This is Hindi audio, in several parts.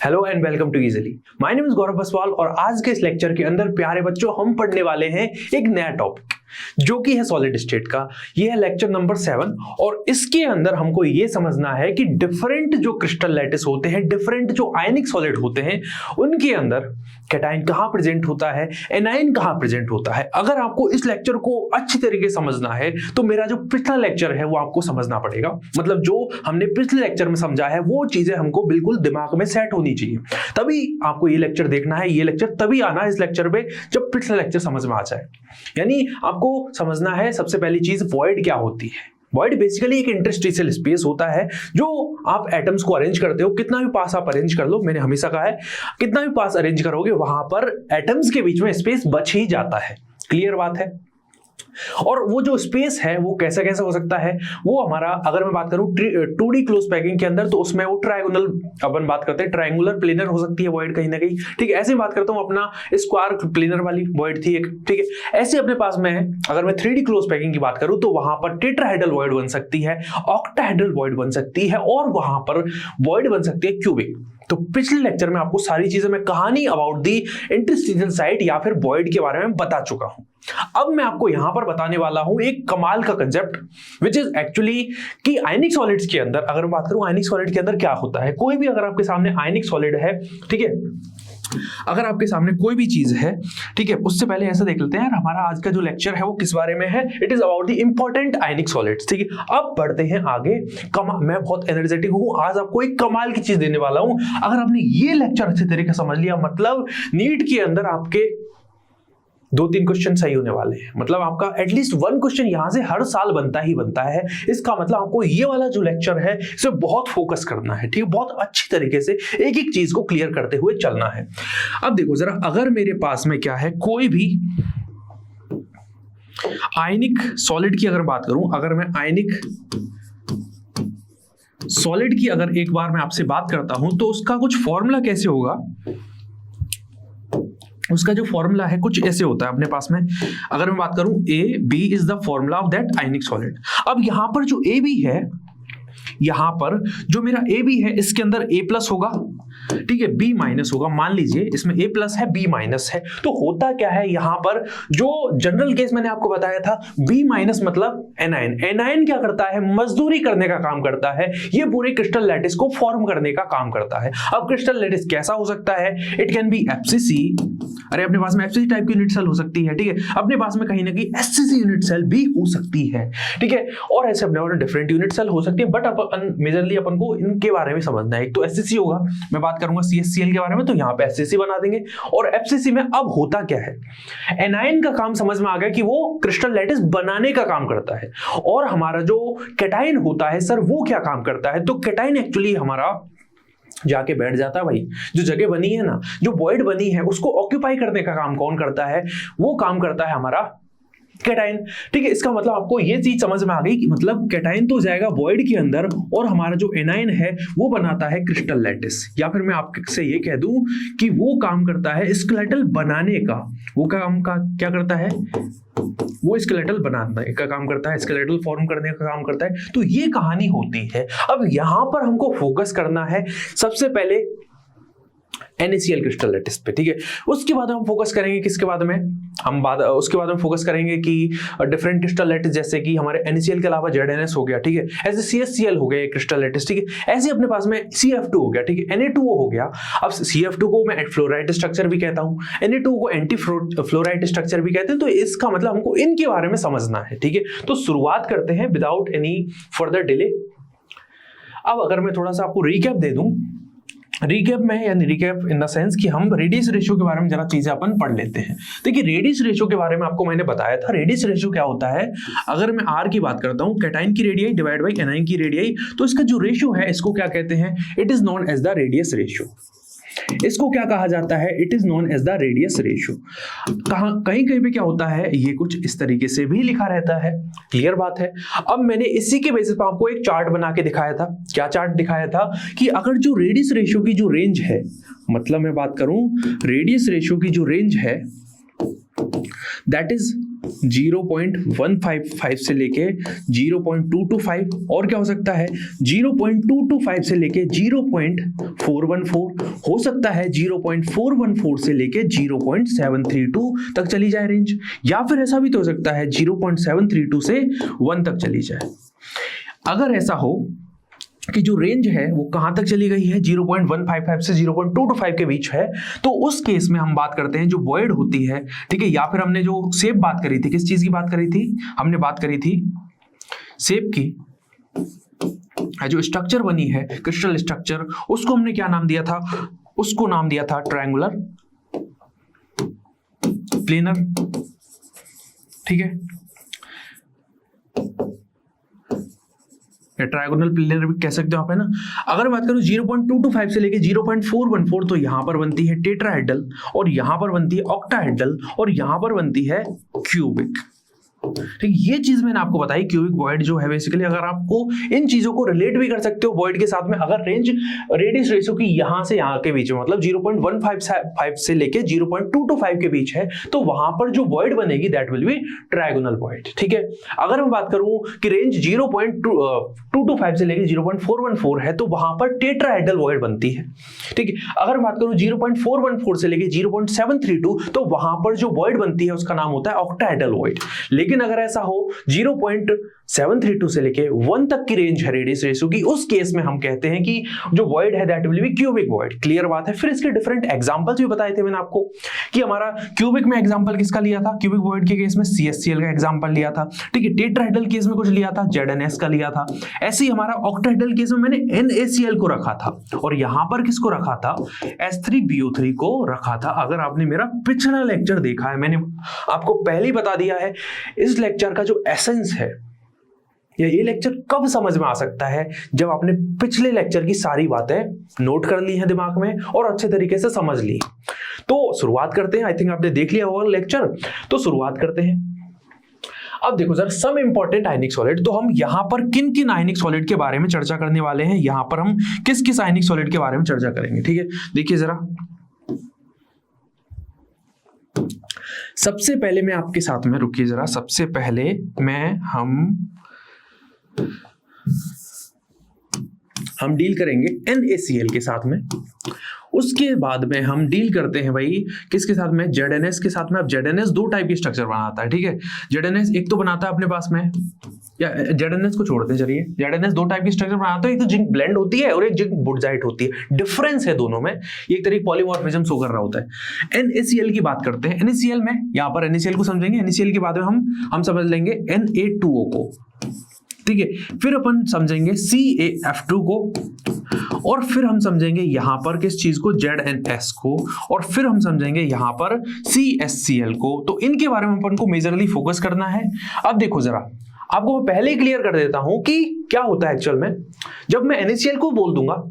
Hello and welcome to easily. My name is Gaurav Baswal और आज के इस लेक्चर के अंदर प्यारे बच्चों हम पढ़ने वाले हैं एक नया टॉपिक जो कि है सॉलिड स्टेट का। यह है लेक्चर नंबर 7 और इसके अंदर हमको यह समझना है कि डिफरेंट जो क्रिस्टल लैटिस होते हैं, डिफरेंट जो आयनिक सॉलिड होते हैं, उनके अंदर कैटायन कहां प्रेजेंट होता है, एनायन कहां प्रेजेंट होता है। अगर आपको इस लेक्चर को अच्छी तरीके से समझना है तो मेरा जो पिछला लेक्चर है वो आपको समझना पड़ेगा। मतलब जो हमने पिछले लेक्चर में समझा है वो चीजें हमको बिल्कुल दिमाग में सेट होनी चाहिए, तभी आपको ये लेक्चर देखना है। ये लेक्चर तभी आना है इस लेक्चर पे जब पिछला लेक्चर समझ में आ जाए। यानी आपको समझना है सबसे पहली चीज वॉइड क्या होती है। वॉइड बेसिकली एक इंटरस्टिशियल स्पेस होता है जो आप एटम्स को अरेंज करते हो। कितना भी पास आप अरेंज कर लो, मैंने हमेशा कहा है कितना भी पास अरेंज करोगे वहां पर एटम्स के बीच में स्पेस बच ही जाता है। क्लियर बात है। और वो जो स्पेस है वो कैसा कैसा हो सकता है, वो हमारा अगर मैं बात करूं 2D क्लोज पैकिंग के अंदर तो उसमें वो ट्रायंगुलर, अपन बात करते हैं ट्रायंगुलर प्लेनर हो सकती है वॉइड कहीं ना कहीं। ठीक है, ऐसे बात करता हूं अपना स्क्वायर प्लेनर वाली वॉइड थी एक। ठीक है, ऐसे अपने पास में है। अगर मैं 3D क्लोज पैकिंग की बात करूं तो वहां पर टेट्राहेड्रल वॉइड बन सकती है, ऑक्टाहेड्रल वॉइड बन सकती है और वहां पर वॉइड बन सकती है क्यूबिक। तो पिछले लेक्चर में आपको सारी चीजें मैं कहानी अबाउट दी इंटरस्टिशियल साइट या फिर वॉइड के बारे में बता चुका हूं। अब मैं आपको यहां पर बताने वाला हूं एक कमाल का कंसेप्ट विच इज एक्चुअली कि आयनिक सॉलिड्स के अंदर, अगर मैं बात करूं आयनिक सॉलिड के अंदर क्या होता है। कोई भी अगर आपके सामने आयनिक सॉलिड है, ठीक है, अगर आपके सामने कोई भी चीज है, ठीक है, उससे पहले ऐसा देख लेते हैं हमारा आज का जो लेक्चर है वो किस बारे में है। It is about the important ionic solids. ठीक है, अब बढ़ते हैं आगे। मैं बहुत एनर्जेटिक हूं, आज आपको एक कमाल की चीज देने वाला हूं। अगर आपने ये लेक्चर अच्छे तरीके से समझ लिया, मतलब नीट के अंदर आपके 2-3 क्वेश्चन सही होने वाले हैं। मतलब आपका एटलीस्ट 1 क्वेश्चन यहां से हर साल बनता ही बनता है। इसका मतलब आपको ये वाला जो लेक्चर है इसे बहुत फोकस करना है। ठीक है, बहुत अच्छी तरीके से एक एक चीज को क्लियर करते हुए चलना है। अब देखो जरा, अगर मेरे पास में क्या है, कोई भी आयनिक सॉलिड की अगर बात करूं, अगर मैं आयनिक सॉलिड की अगर एक बार मैं आपसे बात करता हूं तो उसका कुछ फॉर्मूला कैसे होगा। उसका जो फॉर्मूला है कुछ ऐसे होता है अपने पास में। अगर मैं बात करूं AB is the formula of that ionic solid. अब यहां पर जो AB है, यहां पर जो मेरा AB है इसके अंदर A+ होगा, ठीक है, B- होगा। मान लीजिए इसमें A+ है, B- है। तो होता क्या है यहां पर, जो जनरल केस मैंने आपको बताया था, B- मतलब एनायन। एनायन क्या करता है, मजदूरी करने का काम करता है। ये पूरे क्रिस्टल लैटिस को फॉर्म करने का काम करता है। अब क्रिस्टल लैटिस कैसा हो सकता है, इट कैन बी FCC। अरे अपने पास में FCC टाइप की यूनिट सेल हो सकती है, ठीक है, अपने पास में कहीं ना कहीं SCC यूनिट सेल भी हो सकती है, ठीक है, और ऐसे अपने पास डिफरेंट यूनिट सेल हो सकती है। बट मेजरली अपन को इनके बारे में समझना है। एक तो SCC होगा, मैं बात करूंगा CHCl के बारे में, तो यहां पे SCC बना देंगे। और FCC में अब होता क्या है, एनायन का काम समझ में आ गया कि वो क्रिस्टल लैटिस बनाने का काम करता है। और हमारा जो कैटायन होता है सर, वो क्या काम करता है, तो कैटायन एक्चुअली हमारा जाके बैठ जाता है भाई। जो जगह बनी है ना, जो वॉइड बनी है, उसको ऑक्यूपाई करने का काम कौन करता है, वो काम करता है हमारा कैटायन। ठीक है, इसका मतलब आपको ये चीज समझ में आ गई कि मतलब कैटायन तो जाएगा वॉइड के अंदर और हमारा जो एनायन है वो बनाता है क्रिस्टल लैटिस। या फिर मैं आपसे ये कह दूं कि वो काम करता है स्केलेटल बनाने का। वो काम का क्या करता है, वो स्केलेटल बनाने का काम करता है, स्केलेटल फॉर्म करने का काम करता है। तो ये कहानी होती है। अब यहां पर हमको फोकस करना है सबसे पहले NaCl क्रिस्टल लैटिस पे, ठीक है। उसके बाद हम फोकस करेंगे किसके बाद में, उसके बाद हम फोकस करेंगे कि डिफरेंट क्रिस्टल लैटिस, जैसे कि हमारे NaCl के अलावा ZnS हो गया, ठीक है, ऐसे CHCl हो गया क्रिस्टल लैटिस, ठीक है, ऐसे अपने पास में CF2 हो गया, ठीक है, Na2O हो गया। अब CF2 को मैं फ्लोराइड स्ट्रक्चर भी कहता हूं, Na2 को एंटी फ्लोराइड स्ट्रक्चर भी कहते हैं। तो इसका मतलब हमको इनके बारे में समझना है, ठीक है। तो शुरुआत करते हैं विदाउट एनी फर्दर डिले। अब अगर मैं थोड़ा सा आपको रिकैप दे दूं, रिकैप में यानी रिकैप इन द सेंस कि हम रेडियस रेशियो के बारे में जरा चीजें अपन पढ़ लेते हैं। देखिए रेडियस रेशियो के बारे में आपको मैंने बताया था। रेडियस रेशियो क्या होता है, अगर मैं R की बात करता हूं, कैटायन की रेडियस डिवाइड बाय एनायन की रेडियस, तो इसका जो रेशियो है इसको क्या कहते हैं, it is known as the radius ratio. इसको क्या कहा जाता है, it is known as the radius ratio. कहीं कहीं पे क्या होता है, ये कुछ इस तरीके से भी लिखा रहता है। क्लियर बात है। अब मैंने इसी के बेसिस पर आपको एक चार्ट बना के दिखाया था। क्या चार्ट दिखाया था कि अगर जो रेडियस रेशियो की जो रेंज है, मतलब मैं बात करूं रेडियस रेशियो की जो रेंज है, दैट इज 0.155 से लेके 0.225, और क्या हो सकता है 0.225 से लेके 0.414, हो सकता है 0.414 से लेके 0.732 तक चली जाए रेंज, या फिर ऐसा भी तो हो सकता है 0.732 से 1 तक चली जाए। अगर ऐसा हो कि जो रेंज है वो कहां तक चली गई है 0.155 से 0.225 के बीच है, तो उस केस में हम बात करते हैं जो वॉइड होती है, ठीक है, या फिर हमने जो शेप बात करी थी, किस चीज की बात करी थी, हमने बात करी थी शेप की, जो स्ट्रक्चर बनी है क्रिस्टल स्ट्रक्चर, उसको हमने क्या नाम दिया था, उसको नाम दिया था ट्रायंगुलर प्लेनर, ठीक है, ट्रायगोनल प्लेनर भी कह सकते हो आप, है ना। अगर बात करूं 0.225 से लेके 0.414, तो यहां पर बनती है टेट्राहेड्रल, और यहां पर बनती है ऑक्टाहेड्रल, और यहां पर बनती है क्यूबिक, ठीक। ये चीज मैंने आपको बताई, क्यूबिक वॉइड जो है बेसिकली, अगर आपको इन चीजों को रिलेट भी कर सकते हो वॉइड के साथ में, अगर रेंज रेडियस रेशियो की यहां से यहां के बीच में, मतलब 0.155 से लेके 0.225 के बीच है, तो वहां पर जो वॉइड बनेगी that will be trigonal void, ठीक है। अगर मैं बात करूं कि रेंज 0.225 से लेके 0.414 है, तो वहां पर टेट्राहेड्रल वॉइड बनती है, ठीक है। अगर बात करूं 0.414 से लेके 0.732, तो वहां पर जो वॉइड बनती है उसका नाम होता है ऑक्टाहेड्रल वॉइड। लेकिन अगर ऐसा हो 0.732 से लेके 1 तक की रेंज है रेडियस रेशियो की, उस केस में हम कहते हैं कि जो वॉइड है that will be cubic void. Clear बात है। फिर इसके डिफरेंट एग्जांपल्स भी बताए थे मैंने आपको कि हमारा क्यूबिक में एग्जांपल किसका लिया था, क्यूबिक वॉइड के केस में CSCl का एग्जांपल लिया था, ठीक है। टेट्राहेड्रल केस में कुछ लिया था, ZnS का लिया था। ऐसे ही हमारा ऑक्टाहेड्रल केस में मैंने NaCl को रखा था, और यहां पर किसको रखा था, H3BO3 को रखा था। अगर आपने मेरा पिछला लेक्चर देखा है, मैंने आपको पहले ही बता दिया है इस लेक्चर का जो एसेंस है, या ये लेक्चर कब समझ में आ सकता है, जब आपने पिछले लेक्चर की सारी बातें नोट कर ली हैं दिमाग में और अच्छे तरीके से समझ ली। तो शुरुआत करते हैं। आई थिंक आपने देख लिया होगा लेक्चर, तो शुरुआत करते हैं। अब देखो जरा सम इंपॉर्टेंट आयनिक सॉलिड, तो हम यहां पर किन किन आयनिक सॉलिड के बारे में चर्चा करने वाले हैं, यहां पर हम किस किस आयनिक सॉलिड के बारे में चर्चा करेंगे, ठीक है। देखिए जरा, सबसे पहले मैं आपके साथ में, रुकिए जरा, सबसे पहले मैं हम डील करेंगे NaCl के साथ में। उसके बाद में हम डील करते हैं भाई किसके साथ में, ZnS के साथ में। अब ZnS दो टाइप की स्ट्रक्चर बनाता है, ठीक है। ZnS एक तो बनाता है अपने पास में, या ZnS को छोड़ते हैं चलिए, ZnS दो टाइप की स्ट्रक्चर बनाता है, एक तो जिंक ब्लेंड होती है और एक जिंक बुटजाइट होती है। डिफरेंस है दोनों में, ये एक तरीके पॉलीमॉर्फिज्म शो कर रहा होता है। NaCl की बात करते हैं। NaCl में, यहाँ पर NaCl को समझेंगे, NaCl के बाद में हम समझ लेंगे Na2O को, ठीक है। फिर अपन समझेंगे CaF2 को, और फिर हम समझेंगे यहां पर किस चीज को, ZnS को, और फिर हम समझेंगे यहां पर CSCl को। तो इनके बारे में अपन को मेजरली फोकस करना है। अब देखो जरा, आपको मैं पहले ही क्लियर कर देता हूं कि क्या होता है एक्चुअल में। जब मैं NaCl को बोल दूंगा,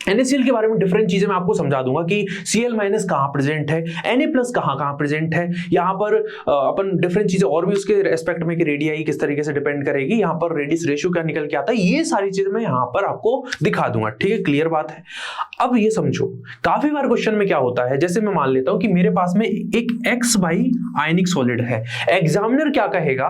NaCl के बारे में डिफरेंट चीजें मैं आपको समझा दूंगा कि Cl- कहां प्रेजेंट है, Na+ कहां प्रेजेंट है, यहां पर अपन डिफरेंट चीजें और भी उसके रेस्पेक्ट में कि रेडियाई किस तरीके से डिपेंड करेगी, यहां पर रेडियस रेशियो क्या निकल के आता है, ये सारी चीजें मैं यहां पर आपको दिखा दूंगा, ठीक है। क्लियर बात है। अब ये समझो, काफी बार क्वेश्चन में क्या होता है, जैसे मैं मान लेता हूं कि मेरे पास में एक XY आयनिक सॉलिड है, एग्जामिनर क्या कहेगा,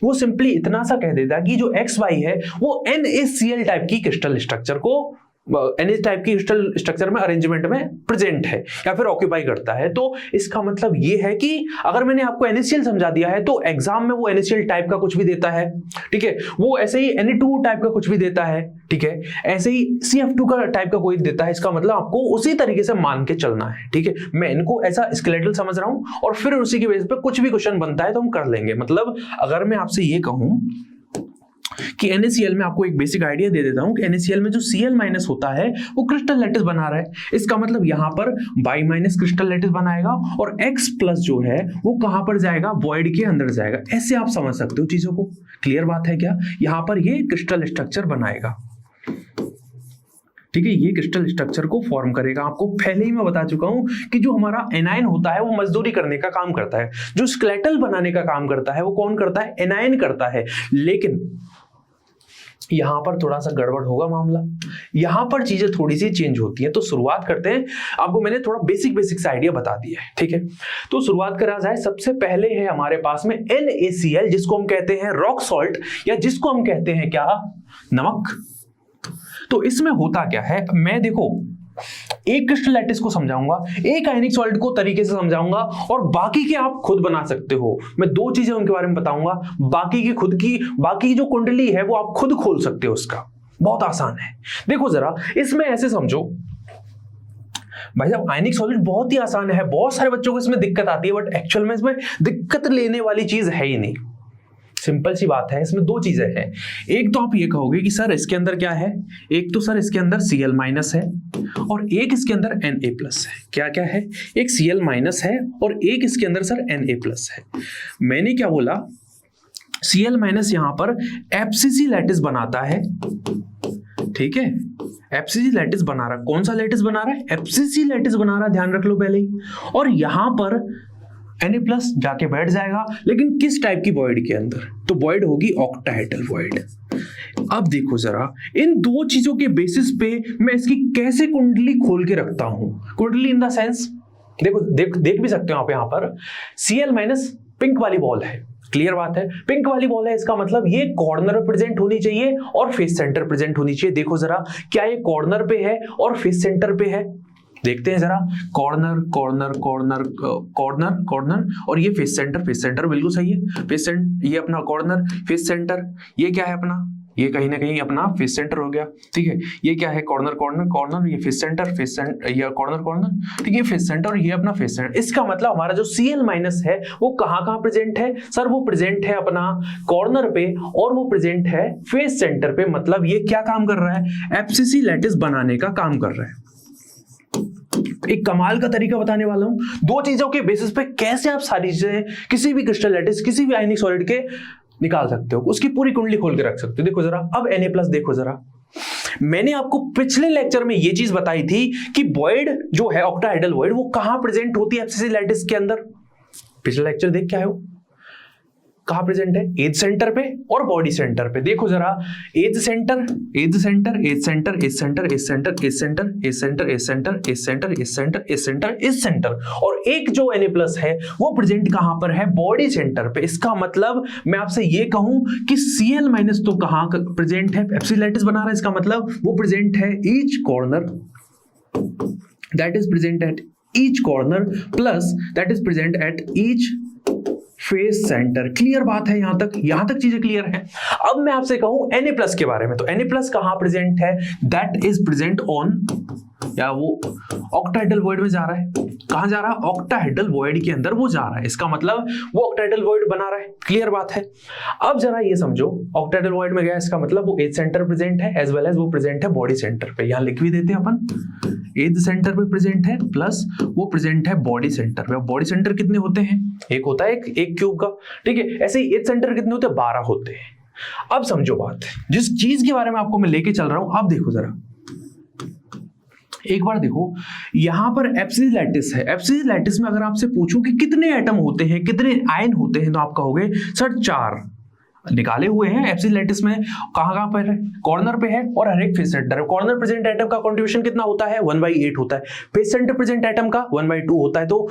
वो सिंपली इतना सा कह देता कि जो XY है वो NaCl टाइप की क्रिस्टल स्ट्रक्चर को, Na टाइप की क्रिस्टल स्ट्रक्चर में, अरेंजमेंट में प्रेजेंट है या फिर ऑक्यूपाई करता है। तो इसका मतलब ये है कि अगर मैंने आपको NaCl समझा दिया है तो एग्जाम में वो NaCl टाइप का कुछ भी देता है, ठीक है। वो ऐसे ही Na2 टाइप का कुछ भी देता है, ठीक है। ऐसे ही CF2 का टाइप का कोई देता है। इसका मतलब आपको उसी तरीके से मान के चलना है, ठीक है। मैं इनको ऐसा स्केलेटल समझ रहा हूं और फिर उसी के बेस पे कुछ भी क्वेश्चन बनता है तो हम कर लेंगे। मतलब अगर मैं आपसे ये कहूं कि NaCl में आपको एक बेसिक आइडिया दे देता हूं कि NaCl में जो Cl- होता है वो क्रिस्टल लैटिस बना रहा है, इसका मतलब यहां पर बाई- क्रिस्टल लैटिस बनाएगा और X+ जो है वो कहां पर जाएगा, वॉइड के अंदर जाएगा। ऐसे आप समझ सकते हो चीजों को। क्लियर बात है क्या, यहां पर ये क्रिस्टल स्ट्रक्चर बनाएगा, ठीक है। ये क्रिस्टल स्ट्रक्चर को फॉर्म करेगा। आपको पहले ही मैं बता चुका हूं कि जो हमारा एनायन होता है वो मजदूरी करने का काम करता है, जो स्केलेटल बनाने का काम करता है वो कौन करता है, एनायन करता है। लेकिन यहां पर थोड़ा सा गड़बड़ होगा मामला, यहां पर चीजें थोड़ी सी चेंज होती हैं। तो शुरुआत करते हैं, आपको मैंने थोड़ा बेसिक सा आइडिया बता दिया है, ठीक है। तो शुरुआत करा जाए, सबसे पहले है हमारे पास में NaCl, जिसको हम कहते हैं रॉक सॉल्ट, या जिसको हम कहते हैं क्या, नमक। तो इसमें होता क्या है, मैं देखो एक क्रिस्टल लैटिस को समझाऊंगा, एक आयनिक सॉल्ट को तरीके से समझाऊंगा, और बाकी के आप खुद बना सकते हो। मैं 2 चीजें उनके बारे में बताऊंगा, बाकी की जो कुंडली है वो आप खुद खोल सकते हो, उसका बहुत आसान है। देखो जरा, इसमें ऐसे समझो भाई साहब, आयनिक सॉलिड बहुत ही आसान है, बहुत सारे बच्चों को इसमें दिक्कत आती है, बट एक्चुअल में इसमें दिक्कत लेने वाली चीज है ही नहीं। सिंपल सी बात है, इसमें 2 चीजें हैं। एक तो आप ये कहोगे कि सर इसके अंदर क्या है, एक तो सर इसके अंदर Cl- है और एक इसके अंदर Na+ है। क्या क्या है, एक Cl- है और एक इसके अंदर सर Na+ है। मैंने क्या बोला, Cl- यहां पर FCC लैटिस बनाता है, ठीक है। FCC लैटिस बना रहा है, कौन सा लैटिस बना रहा है, FCC लैटिस बना रहा है, ध्यान रख लो पहले ही। और यहां पर Na+ जाके बैठ जाएगा, लेकिन किस टाइप की वॉइड के अंदर, तो वॉइड होगी ऑक्टाहेड्रल वॉइड। अब देखो जरा, इन 2 चीजों के बेसिस पे मैं इसकी कैसे कुंडली खोल के रखता हूं। कुंडली इन द सेंस, देखो देख भी सकते हो आप यहां पर Cl- पिंक वाली बॉल है, क्लियर बात है, पिंक वाली बॉल है, इसका मतलब ये कॉर्नर पे प्रेजेंट होनी चाहिए और फेस सेंटर प्रेजेंट होनी चाहिए। देखो जरा, क्या ये कॉर्नर पे है और फेस सेंटर पे है, देखते हैं जरा, corner corner corner corner corner, और ये फेस सेंटर बिल्कुल सही है। फेस सेंटर, ये अपना कॉर्नर, फेस सेंटर, ये क्या है अपना, ये कहीं ना कहीं अपना फेस सेंटर हो गया, ठीक है। ये क्या है, कॉर्नर कॉर्नर कॉर्नर, ये फेस सेंटर, ये कॉर्नर कॉर्नर, ठीक है, फेस सेंटर, और ये अपना फेस सेंटर। इसका मतलब हमारा जो Cl- है वो कहां प्रेजेंट है, सर वो प्रेजेंट है अपना कॉर्नर पे और वो प्रेजेंट है फेस सेंटर पे। मतलब ये क्या काम कर रहा है, FCC लैटिस बनाने का काम कर रहा है। एक कमाल का तरीका बताने वाला हूं, 2 चीजों के बेसिस पे कैसे आप सारी चीजें किसी भी क्रिस्टल लैटिस, किसी भी आयनिक सॉलिड के निकाल सकते हो, उसकी पूरी कुंडली खोल के रख सकते हो। देखो जरा, अब Na+ देखो जरा, मैंने आपको पिछले लेक्चर में ये चीज बताई थी कि वॉइड जो है ऑक्टाहेड्रल वॉइड, वो कहां प्रेजेंट होती है FCC लैटिस के अंदर। पिछला लेक्चर देख के आए हो, कहां प्रेजेंट है, एज सेंटर पे और बॉडी सेंटर पे। देखो जरा, edge centre edge centre edge centre edge centre edge centre edge centre edge centre edge centre edge centre edge centre edge centre edge centre, और एक जो Na+ है वो प्रेजेंट कहां पर है, बॉडी सेंटर पे। इसका मतलब मैं आपसे ये कहूं कि Cl- तो कहां प्रेजेंट है, FCC लैटिस बना रहा है, इसका मतलब वो प्रेजेंट है each corner, that is present at each corner, plus that is present at each face centre. Clear बात है, यहां तक चीजें क्लियर है। अब मैं आपसे कहूं Na+ के बारे में, तो Na+ कहां प्रेजेंट है, दैट इज प्रेजेंट ऑन, या वो ऑक्टाहेड्रल वॉइड में जा रहा है, कहां जा रहा है, ऑक्टाहेड्रल वॉइड के अंदर वो जा रहा है, इसका मतलब वो ऑक्टाहेड्रल वॉइड बना रहा है। क्लियर बात है। अब जरा ये समझो, ऑक्टाहेड्रल वॉइड में गया, इसका मतलब वो एज सेंटर प्रेजेंट है, एज वेल एज वो प्रेजेंट है बॉडी सेंटर पे। यहां लिख भी देते हैं अपन, एज सेंटर पे प्रेजेंट है प्लस वो प्रेजेंट है बॉडी सेंटर पे। बॉडी सेंटर कितने होते हैं, एक होता है एक क्यूब का, ठीक है। ऐसे ही एज सेंटर कितने होते हैं, 12 होते हैं। अब समझो बात, जिस चीज के बारे में आपको मैं लेके चल रहा हूं, अब देखो जरा, एक बार देखो, यहां पर FCC लैटिस है। FCC लैटिस में अगर आपसे पूछूं कि कितने एटम होते हैं, कितने आयन होते हैं, तो आप कहोगे सर 4 निकाले हुए हैं। FCC लैटिस में कहां पर है, कॉर्नर पे है और हर एक फेस सेंटर है। कॉर्नर प्रेजेंट एटम का कंट्रीब्यूशन कितना होता है, 1/8 होता है। फेस सेंटर प्रेजेंट एटम का 1/2 होता है, तो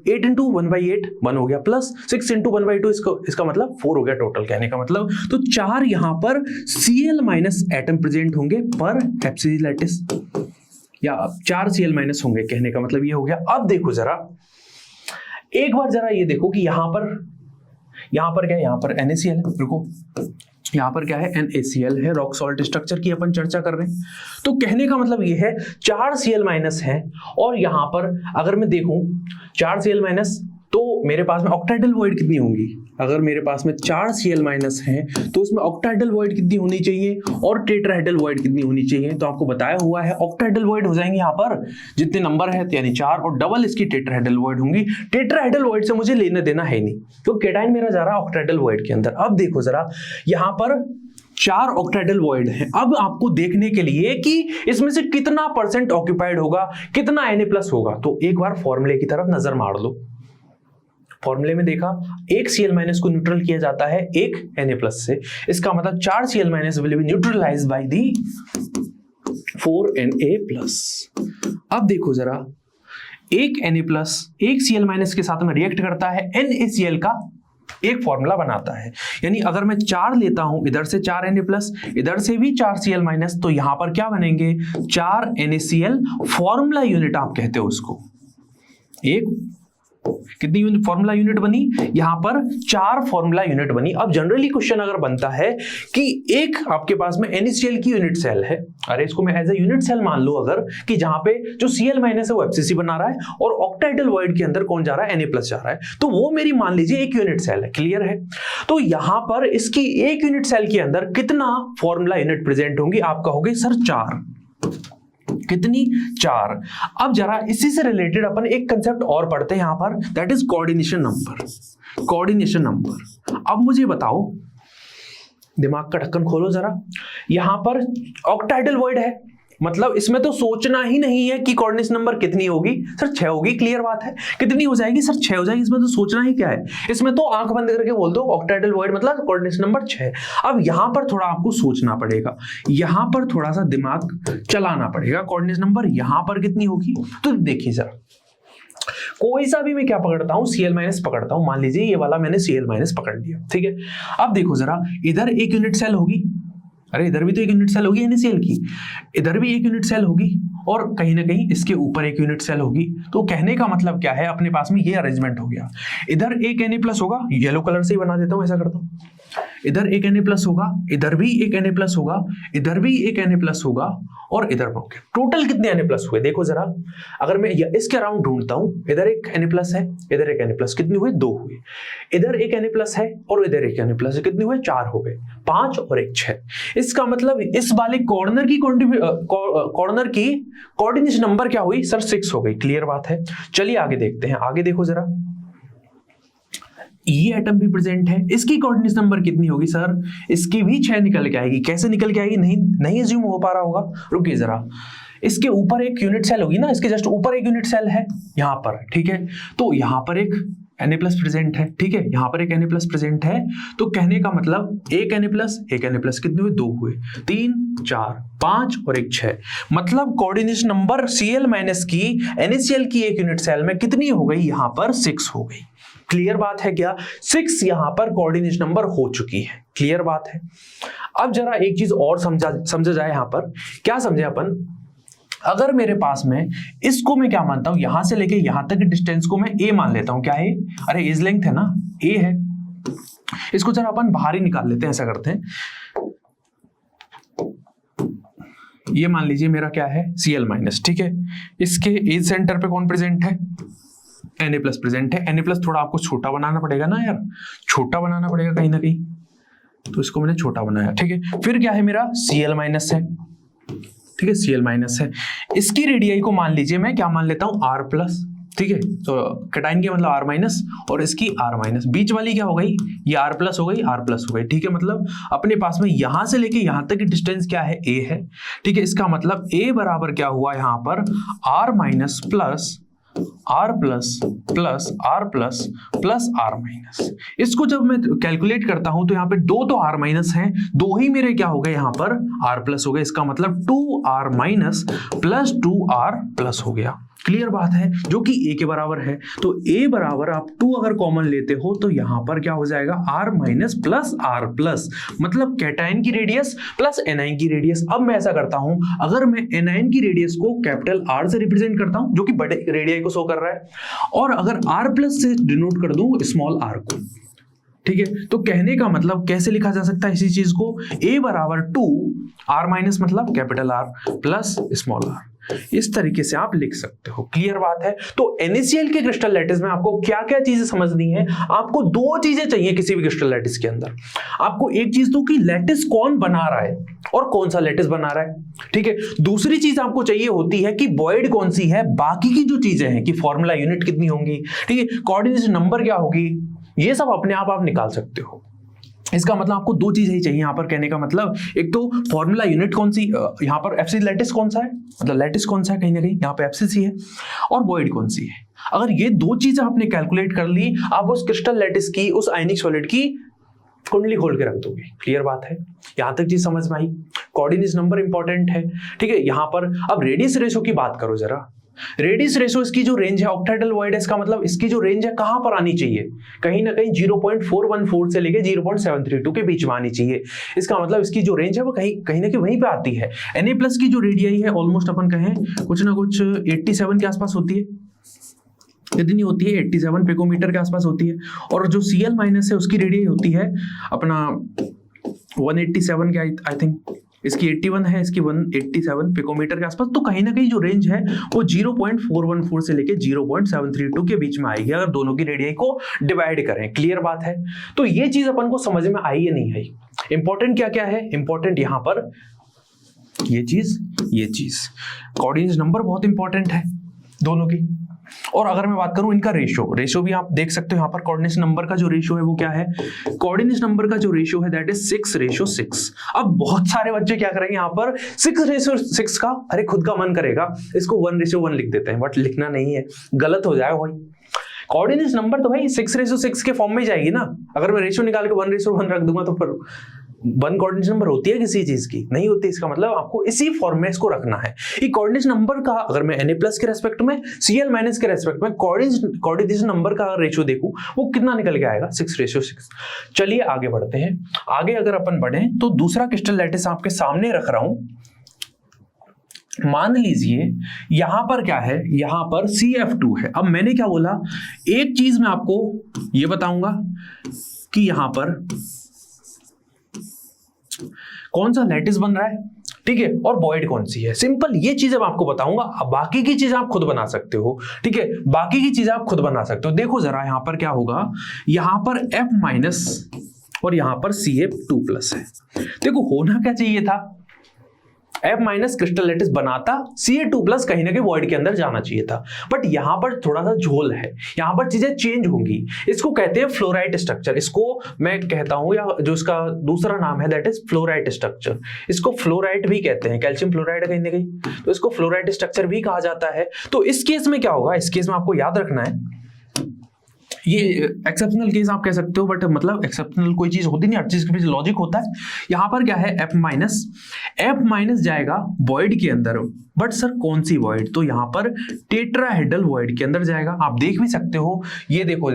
8 × 1/8 1 हो गया, प्लस 6 × 1/2, इसका मतलब 4 हो गया टोटल, कहने का मतलब। तो 4 यहां पर Cl- एटम प्रेजेंट होंगे पर FCC लैटिस, या 4 Cl- होंगे, कहने का मतलब ये हो गया। अब देखो जरा, एक बार जरा ये देखो कि यहां पर क्या है, यहां पर NaCl है, रुको, यहां पर क्या है, NaCl है, रॉक सॉल्ट स्ट्रक्चर की अपन चर्चा कर रहे हैं। तो कहने का मतलब ये है 4 Cl- है, और यहां पर अगर मैं देखूं 4 Cl- तो मेरे पास में ऑक्टाहेड्रल वॉइड कितनी होंगी, अगर मेरे पास में 4 Cl- हैं तो उसमें ऑक्टाहेड्रल वॉइड कितनी होनी चाहिए और टेट्राहेड्रल वॉइड कितनी होनी चाहिए, तो आपको बताया हुआ है ऑक्टाहेड्रल वॉइड हो जाएंगे यहाँ पर जितने नंबर है, यानी 4, और डबल इसकी टेट्राहेड्रल वॉइड होंगी। टेट्राहेड्रल वॉइड से मुझे लेना देना है नहीं, तो केटाइन मेरा जा रहा है ऑक्टाहेड्रल वॉइड के अंदर। अब देखो जरा, यहाँ पर 4 ऑक्टाहेड्रल वॉइड है। अब आपको देखने के लिए कि इसमें से कितना % ऑक्यूपाइड होगा, कितना Na+ होगा, तो एक बार फॉर्मूले की तरफ नजर मार लो। फॉर्मूले में देखा, एक Cl- को न्यूट्रल किया जाता है एक Na+ से, इसका मतलब 4 Cl- will be neutralised by the 4Na+। अब देखो जरा, एक Na+ एक Cl- के साथ में रिएक्ट करता है, NaCl का एक फॉर्मूला बनाता है। यानी अगर मैं 4 लेता हूं, इधर से 4 Na+, इधर से भी 4 Cl-, तो यहां पर क्या बनेंगे, 4 NaCl फॉर्मूला यूनिट आप कहते हो उसको। एक कितनी यूनिट फॉर्मूला यूनिट बनी, यहां पर 4 फॉर्मूला यूनिट बनी। अब जनरली क्वेश्चन अगर बनता है कि एक आपके पास में NaCl की यूनिट सेल है, अरे इसको मैं एज ए यूनिट सेल मान लो अगर, कि जहां पे जो Cl- है वो FCC बना रहा है और ऑक्टाइडल वॉइड के अंदर कौन जा रहा है, Na+ जा रहा है, तो वो मेरी मान लीजिए एक यूनिट सेल है। क्लियर है? तो यहां पर इसकी एक यूनिट सेल के अंदर कितना फॉर्मूला यूनिट प्रेजेंट होंगी, आप कहोगे सर 4। कितनी? 4। अब जरा इसी से रिलेटेड अपन एक कंसेप्ट और पढ़ते हैं यहां पर, that is coordination number. Coordination number. अब मुझे बताओ, दिमाग का ढक्कन खोलो जरा, यहां पर ऑक्टाइडल वॉइड है, मतलब इसमें तो सोचना ही नहीं है कि कोऑर्डिनेशन नंबर कितनी होगी, सर 6 होगी। क्लियर बात है। कितनी हो जाएगी सर? 6 हो जाएगी। इसमें तो सोचना ही क्या है, इसमें तो आंख बंद करके बोल दो ऑक्टाइडल वॉइड मतलब कोऑर्डिनेशन नंबर 6। अब यहां पर थोड़ा आपको सोचना पड़ेगा, यहां पर थोड़ा सा दिमाग चलाना पड़ेगा। कोऑर्डिनेशन नंबर यहां पर कितनी होगी, तो देखिए जरा, कोई सा भी मैं क्या पकड़ता हूं, Cl- पकड़ता हूं। मान लीजिए ये वाला मैंने Cl- पकड़ लिया, ठीक है। अब देखो जरा, इधर एक यूनिट सेल होगी, अरे इधर भी तो एक यूनिट सेल होगी NaCl की, इधर भी एक यूनिट सेल होगी, और कहीं ना कहीं इसके ऊपर एक यूनिट सेल होगी। तो कहने का मतलब क्या है, अपने पास में ये अरेंजमेंट हो गया। इधर एक Na+ होगा, येलो कलर से ही बना देता हूं, ऐसा करता हूं, इधर एक Na+ होगा, इधर भी एक Na+ होगा, इधर भी एक Na+ होगा, और इधर होगा। टोटल कितने Na+ हुए देखो जरा, अगर मैं इसके अराउंड ढूंढता हूं, इधर एक Na+ है, इधर एक Na+, कितने हुए? 2 हुए। इधर एक Na+ है और इधर एक Na+ है, कितने हुए? 4 हो गए। 5 और 1 6। इसका मतलब इस वाले कॉर्नर की कोऑर्डिनेशन नंबर क्या हुई सर? 6 हो गई। क्लियर बात है। चलिए आगे देखते हैं, आगे देखो जरा, ये एटम भी प्रेजेंट है, इसकी कोऑर्डिनेशन नंबर कितनी होगी सर? इसकी भी 6 निकल के आएगी। कैसे निकल के आएगी, नहीं अज्यूम हो पा रहा होगा, रुकिए जरा। इसके ऊपर एक यूनिट सेल होगी ना, इसके जस्ट ऊपर एक यूनिट सेल है यहां पर, ठीक है। तो यहां पर एक Na+ प्रेजेंट है, ठीक है, यहां पर एक Na+ प्रेजेंट है। तो कहने का मतलब एक Na+, कितने हुए? 2 हुए, 3 4 5 और 1 6। मतलब कोऑर्डिनेशन नंबर Cl- की NaCl की एक यूनिट सेल में कितनी हो गई? यहां पर 6 हो गई। क्लियर बात है क्या? 6 यहां पर कोऑर्डिनेशन नंबर हो चुकी है। क्लियर बात है। अब जरा एक चीज और समझा जाए यहां पर। क्या समझे अपन? अगर मेरे पास में इसको मैं क्या मानता हूं, यहां से लेके यहां तक की डिस्टेंस को मैं a मान लेता हूं। क्या है? अरे एज लेंथ है ना, a है। इसको जरा अपन बाहर ही निकाल लेते हैं, ऐसा करते हैं। ये मान लीजिए मेरा क्या है? Cl-, ठीक है। इसके एज सेंटर पे कौन प्रेजेंट है? Na+ प्रेजेंट है। Na+ थोड़ा आपको छोटा बनाना पड़ेगा ना यार, छोटा बनाना पड़ेगा कहीं ना कहीं, तो इसको मैंने छोटा बनाया, ठीक है। फिर क्या है मेरा? Cl- है, ठीक है, Cl- है। इसकी रेडियाई को मान लीजिए मैं क्या मान लेता हूं? R+, ठीक है। तो कैटायन के मतलब R-, और इसकी R-। बीच वाली क्या हो गई? ये R+ हो गई, R+ हो गई, ठीक है। मतलब अपने पास में यहां से लेके यहां तक की डिस्टेंस क्या है? a है, ठीक है। इसका मतलब a बराबर क्या हुआ यहां पर? R- plus R+ plus R++R-। इसको जब मैं कैलकुलेट करता हूं तो यहां पे 2 तो R- हैं, 2 ही मेरे क्या हो गए यहां पर? R+ हो गए। इसका मतलब 2R- प्लस 2R+ हो गया। क्लियर बात है, जो कि a के बराबर है। तो a बराबर आप 2 अगर कॉमन लेते हो तो यहां पर क्या हो जाएगा? R- प्लस R+, मतलब कैटायन की रेडियस प्लस एनायन की रेडियस। अब मैं ऐसा करता हूं, अगर मैं एनायन की रेडियस को कैपिटल R से रिप्रेजेंट करता हूं, जो कि बड़े रेडियस को शो कर रहा है, और अगर R+ से डिनोट कर दूं स्मॉल r को, ठीक है। तो कहने का मतलब कैसे लिखा जा सकता है इसी चीज को? a बराबर 2R- मतलब capital R plus small r, इस तरीके से आप लिख सकते हो। क्लियर बात है। तो NaCl के क्रिस्टल लैटिस में आपको क्या क्या चीजें समझनी है? आपको 2 चीजें चाहिए किसी भी क्रिस्टल लैटिस के अंदर। आपको एक चीज तो कि लैटिस कौन बना रहा है और कौन सा लैटिस बना रहा है, ठीक है। दूसरी चीज आपको चाहिए होती है कि वॉइड कौन सी है, बाकी की जो चीजें हैं कि फॉर्मूला यूनिट कितनी होंगी, ठीक है, कोऑर्डिनेशन नंबर क्या होगी, ये सब अपने आप निकाल सकते हो। इसका मतलब आपको दो चीजें ही चाहिए यहाँ पर कहने का मतलब, एक तो फॉर्मूला यूनिट कौन सी, यहाँ पर एफसी लैटिस कौन सा है, मतलब लैटिस कौन सा है कहीं ना कहीं यहाँ पे एफसीसी है, और वॉइड कौन सी है। अगर ये दो चीजें आपने कैलकुलेट कर ली, आप उस क्रिस्टल लैटिस की, उस आयनिक सॉलिड की कुंडली खोल के रख दोगे। क्लियर बात है, यहां तक चीज समझ में आई। कोऑर्डिनेट नंबर इंपॉर्टेंट है, ठीक है। यहां पर अब रेडियस रेशो की बात करो जरा। रेडियस रेशो इसकी जो रेंज है ऑक्टाहेड्रल वॉइड है, इसका मतलब इसकी जो रेंज है कहां पर आनी चाहिए, कहीं ना कहीं 0.414 से लेके 0.732 के बीच में आनी चाहिए। इसका मतलब इसकी जो रेंज है वो कहीं ना कहीं वहीं पे आती है। Na+ की जो रेडियाई है ऑलमोस्ट अपन कहें कुछ ना कुछ 87 के आसपास होती है, कितनी होती है 87 पिकोमीटर के आसपास होती है। और जो Cl- है उसकी रेडियाई होती है अपना 187 के आई थिंक, इसकी 81 है, इसकी 187 पिकोमीटर के आसपास। तो कहीं ना कहीं जो रेंज है वो 0.414 से लेके 0.732 के बीच में आएगी अगर दोनों की रेडियाई को डिवाइड करें। क्लियर बात है। तो ये चीज अपन को समझ में आई या नहीं आई। इंपॉर्टेंट क्या क्या है, इंपॉर्टेंट यहां पर ये चीज कोऑर्डिनेट नंबर बहुत इंपॉर्टेंट है दोनों की। और अगर मैं बात करूं इनका रेशो भी आप देख सकते हो यहाँ पर। कोऑर्डिनेट नंबर का जो रेशो है वो क्या है, कोऑर्डिनेट नंबर का जो रेशो है दैट इज 6:6। अब बहुत सारे बच्चे क्या करेंगे यहाँ पर 6:6 का, अरे खुद का मन करेगा इसको 1:1 लिख देते हैं, बट लिखना नहीं है, गलत हो जाएगा भाई। कोऑर्डिनेट नंबर तो भाई 6:6 के फॉर्म में जाएगी ना। अगर मैं रेशो निकाल के 1:1 रख दूंगा तो फिर 1 कोऑर्डिनेट नंबर होती है किसी चीज की, नहीं होती। इसका मतलब आपको इसी फॉर्म में इसको रखना है। ये कोऑर्डिनेट नंबर का अगर मैं Na+ के रेस्पेक्ट में, Cl- के रेस्पेक्ट में कोऑर्डिनेट नंबर का रेशियो देखूं वो कितना निकल के आएगा, 6:6। चलिए आगे बढ़ते हैं। आगे अगर अपन बढ़े तो दूसरा क्रिस्टल लैटिस आपके सामने रख रहा हूं। मान लीजिए यहां पर क्या है, यहां पर CF2 है। अब मैंने क्या बोला, एक चीज मैं आपको ये बताऊंगा कि यहां पर कौन सा लैटिस बन रहा है, ठीक है, और वॉइड कौन सी है। सिंपल ये चीजें मैं आपको बताऊंगा। अब बाकी की चीजें आप खुद बना सकते हो, ठीक है, बाकी की चीजें आप खुद बना सकते हो। देखो जरा यहां पर क्या होगा, यहां पर F- और यहां पर CF2+ है। देखो होना क्या चाहिए था, F- क्रिस्टल लैटिस बनाता, Ca2+ कहीं ना कहीं वॉइड के अंदर जाना चाहिए था। बट यहां पर थोड़ा सा झोल है, यहां पर चीजें चेंज होंगी। इसको कहते हैं फ्लोराइट स्ट्रक्चर। इसको मैं कहता हूं, या जो इसका दूसरा नाम है दैट इज फ्लोराइट स्ट्रक्चर। इसको फ्लोराइट भी कहते हैं, कैल्शियम फ्लोराइड कहीं ना कहीं, तो इसको फ्लोराइट स्ट्रक्चर भी कहा जाता है। तो इस केस में क्या होगा, इस केस में आपको याद रखना है, ये एक्सेप्शनल केस आप कह सकते हो, बट मतलब एक्सेप्शनल कोई चीज होती नहीं, हर चीज के पीछे लॉजिक होता है। यहां पर क्या है, F- जाएगा वॉइड के अंदर, बट सर कौन सी वॉइड, तो यहां पर टेट्राहेड्रल वॉइड के अंदर जाएगा। आप देख भी सकते हो, ये देखो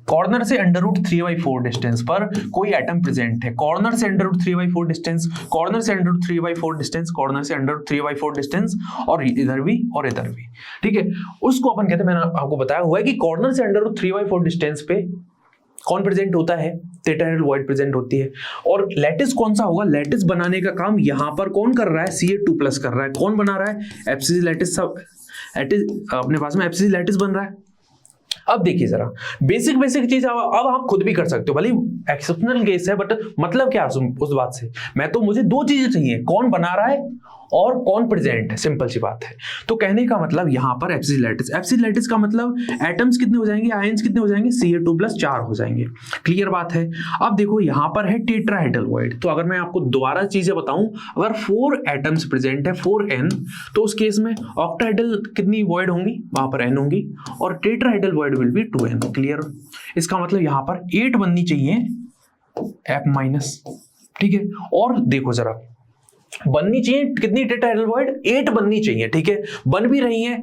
कॉर्नर से √3/4 डिस्टेंस पर कोई एटम प्रेजेंट है। कॉर्नर से √3/4 डिस्टेंस, कॉर्नर से √3/4 डिस्टेंस, कॉर्नर से √3/4 डिस्टेंस, और इधर भी और इधर भी, ठीक है। उसको अपन कहते हैं, मैंने आपको बताया हुआ है कि कॉर्नर से √3/4 डिस्टेंस पे कौन प्रेजेंट होता है, टेट्राहेड्रल वॉइड प्रेजेंट होती है। और लैटिस कौन सा होगा, लैटिस बनाने का काम यहां पर कौन कर रहा है, Ca2+ कर रहा है। कौन बना रहा है, FCC लैटिस। सब अपने पास में FCC लैटिस बन रहा है। अब देखिए जरा बेसिक चीज अब आप खुद भी कर सकते हो, भले एक्सेप्शनल केस है, बट मतलब क्या उस बात से, मुझे दो चीजें चाहिए, कौन बना रहा है और कौन प्रेजेंट है, सिंपल सी बात है। तो कहने का मतलब यहां पर FCC लैटिस का मतलब एटम्स कितने हो जाएंगे, आयंस कितने हो जाएंगे, Ca2+ 4 हो जाएंगे। क्लियर बात है। अब देखो यहां पर है टेट्राहेड्रल वॉइड, तो अगर मैं आपको दोबारा चीजें बताऊं, अगर 4 एटम्स प्रेजेंट है, 4n, तो उस केस में ऑक्टाहेड्रल कितनी वॉइड होंगी, वहां पर n होंगी, और tetrahedral void will be 2n। Clear. इसका मतलब यहां पर 8 बननी चाहिए F-, ठीक है। और देखो जरा बननी चाहिए कितनी टेट्राहेड्रल वॉइड, 8 बननी चाहिए, ठीक है, बन भी रही है।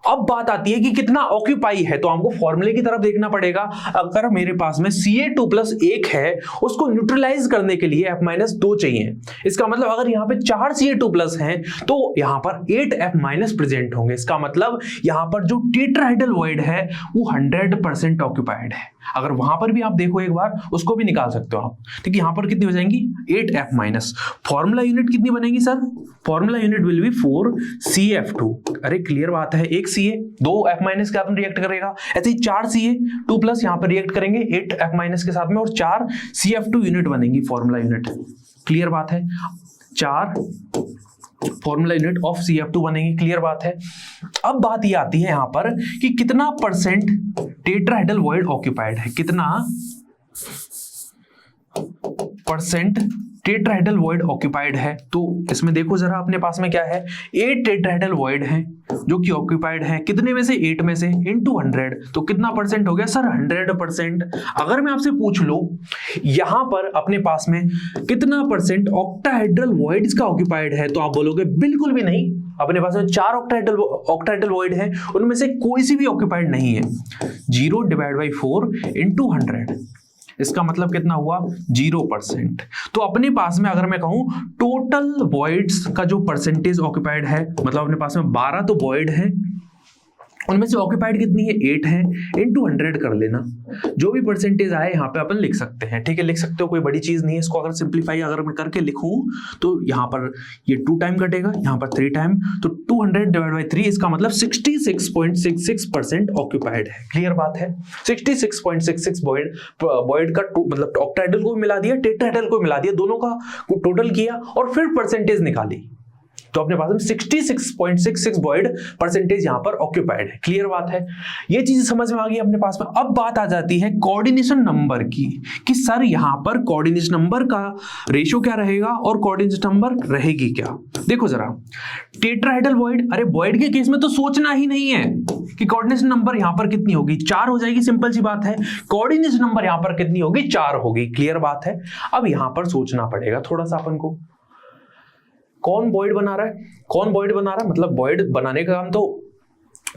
अब बात आती है कि कितना ऑक्यूपाई है, तो हमको फॉर्मूले की तरफ देखना पड़ेगा। अगर मेरे पास में Ca2+ 1 है, उसको न्यूट्रलाइज करने के लिए F- 2 चाहिए। इसका मतलब अगर यहाँ पे 4 Ca2+ हैं तो यहाँ पर 8 F- प्रेजेंट होंगे। इसका मतलब यहाँ पर जो टेट्राहेड्रल वॉइड है वो 100% ऑक्यूपाइड है। अगर वहां पर भी आप देखो एक बार, उसको भी निकाल सकते हो आप, ठीक है। यहां पर कितनी हो जाएंगी, 8 F-। फॉर्मूला यूनिट कितनी बनेगी sir, formula unit will be 4 CF2। अरे क्लियर बात है, एक Ca 2 F- के साथ में रिएक्ट करेगा, ऐसे ही 4 Ca2+ यहां पर रिएक्ट करेंगे 8 F- के साथ में, और 4 CF2 यूनिट बनेगी, फॉर्मूला यूनिट। क्लियर बात है, 4 फॉर्मूला यूनिट ऑफ CF2 बनेगी। क्लियर बात है। अब बात ये आती है यहां पर कि कितना % टेट्राहेड्रल वॉइड ऑक्यूपाइड है, कितना परसेंट टेट्राहेड्रल वॉइड ऑक्यूपाइड है। तो इसमें देखो जरा अपने पास में क्या है, 8 टेट्राहेड्रल वॉइड है जो कि ऑक्यूपाइड है, कितने में से, 8 में से, इनटू 100, तो कितना परसेंट हो गया सर, 100%। अगर मैं आपसे पूछ लूं यहां पर अपने पास में कितना परसेंट ऑक्टाहेड्रल वॉइड्स का ऑक्यूपाइड है, तो आप बोलोगे बिल्कुल भी नहीं, अपने पास में 4 ऑक्टाहेड्रल वॉइड है, उनमें से कोई सी भी ऑक्यूपाइड नहीं है। 0 डिवाइड बाई 4 इंटू 100, इसका मतलब कितना हुआ, 0%। तो अपने पास में अगर मैं कहूं टोटल वॉइड्स का जो परसेंटेज ऑक्यूपाइड है, मतलब अपने पास में 12 तो वॉइड है, उनमें से ऑक्यूपाइड कितनी है, 8 है, इंटू 100 कर लेना, जो भी परसेंटेज आए यहाँ पे अपन लिख सकते हैं, ठीक है, लिख सकते हो, कोई बड़ी चीज नहीं है। इसको अगर सिंप्लीफाई अगर मैं करके लिखूं तो यहाँ पर ये 2 टाइम कटेगा, यहाँ पर 3 टाइम, तो 200 डिवाइड बाई 3, इसका मतलब 66.66% ऑक्यूपाइड है। क्लियर बात है, 66.66 वॉइड का मतलब ऑक्टाहेड्रल को मिला दिया, टेट्राहेड्रल को मिला दिया, दोनों का टोटल किया और फिर परसेंटेज निकाली, तो अपने पास में 66.66 वॉइड परसेंटेज यहां पर ऑक्यूपाइड है। क्लियर बात है, ये चीज समझ में आ गई अपने पास में। अब बात आ जाती है कोऑर्डिनेशन नंबर की, कि सर यहां पर कोऑर्डिनेशन नंबर का रेशियो क्या रहेगा और कोऑर्डिनेशन नंबर रहेगी क्या। देखो जरा, टेट्राहेड्रल वॉइड, अरे वॉइड के केस में तो सोचना ही नहीं है कि कोऑर्डिनेशन नंबर यहां पर कितनी होगी, 4 हो जाएगी, सिंपल सी बात है। कोऑर्डिनेशन नंबर यहां पर कितनी होगी, 4 होगी। क्लियर बात है। अब यहां पर सोचना पड़ेगा थोड़ा सा अपन को, कौन वॉइड बना रहा है, कौन वॉइड बना रहा है, मतलब वॉइड बनाने का काम तो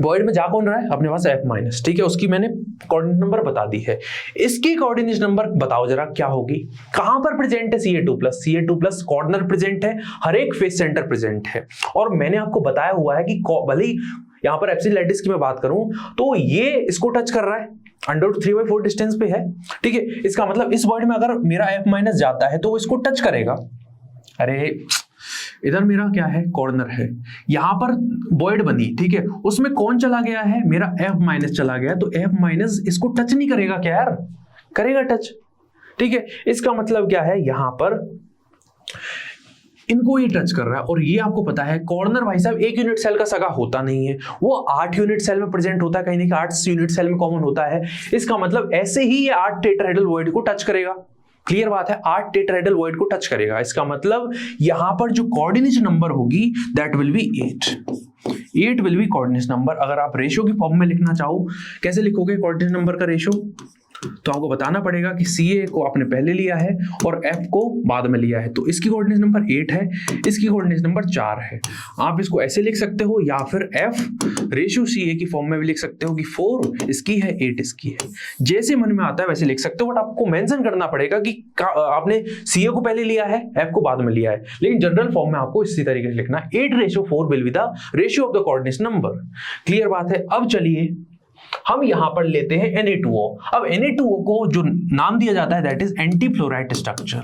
वॉइड में जा कौन रहा है, अपने पास F माइनस, ठीक है, उसकी मैंने कोऑर्डिनेट नंबर बता दी है। इसकी कोऑर्डिनेशन नंबर बताओ जरा क्या होगी, कहां पर प्रेजेंट है, Ca2+, कॉर्नर प्रेजेंट है, हर एक फेस सेंटर प्रेजेंट है। और मैंने आपको बताया हुआ है कि भले ही यहां पर एप्सिलॉन लैटिस की मैं बात करूं तो ये इसको टच कर रहा है, √3/4 डिस्टेंस पे है, ठीक है, इसका मतलब इस वॉइड में अगर मेरा F माइनस जाता है तो वो इसको टच करेगा। अरे इधर मेरा क्या है, कॉर्नर है, यहां पर वॉइड बनी, ठीक है, उसमें कौन चला गया है, मेरा F माइनस चला गया, तो F माइनस इसको टच नहीं करेगा क्या यार, करेगा टच, ठीक है। इसका मतलब क्या है, यहां पर इनको ये टच कर रहा है। और ये आपको पता है कॉर्नर भाई साहब 1 यूनिट सेल का सगा होता नहीं है, वो 8 यूनिट सेल में प्रेजेंट होता है, कहीं ना कहीं 8 यूनिट सेल में कॉमन होता है। इसका मतलब ऐसे ही ये 8 टेट्राहेड्रल वॉइड को टच करेगा। क्लियर बात है, 8 टेट्राहेड्रल वॉइड को टच करेगा। इसका मतलब यहां पर जो कोऑर्डिनेशन नंबर होगी that will be 8 will be coordination number. अगर आप रेशियो की फॉर्म में लिखना चाहो, कैसे लिखोगे कोऑर्डिनेशन नंबर का रेशियो, तो आपको बताना पड़ेगा कि Ca को आपने पहले लिया है और F को बाद में लिया है, तो इसकी कोऑर्डिनेशन नंबर 8 है, इसकी कोऑर्डिनेशन नंबर 4 है। आप इसको ऐसे लिख सकते हो या फिर F रेशियो Ca की फॉर्म में भी लिख सकते हो कि 4 इसकी है, 8 इसकी है, जैसे मन में आता है वैसे लिख सकते हो। बट आपको मेंशन करना पड़ेगा कि आपने Ca को पहले लिया है, F को बाद में लिया है, लेकिन जनरल फॉर्म में आपको इसी तरीके से लिखना, 8/4 will be the ratio of the coordination number. Clear बात है। अब चलिए हम यहां पर लेते हैं Na2O। अब Na2O को जो नाम दिया जाता है that is anti fluoride structure.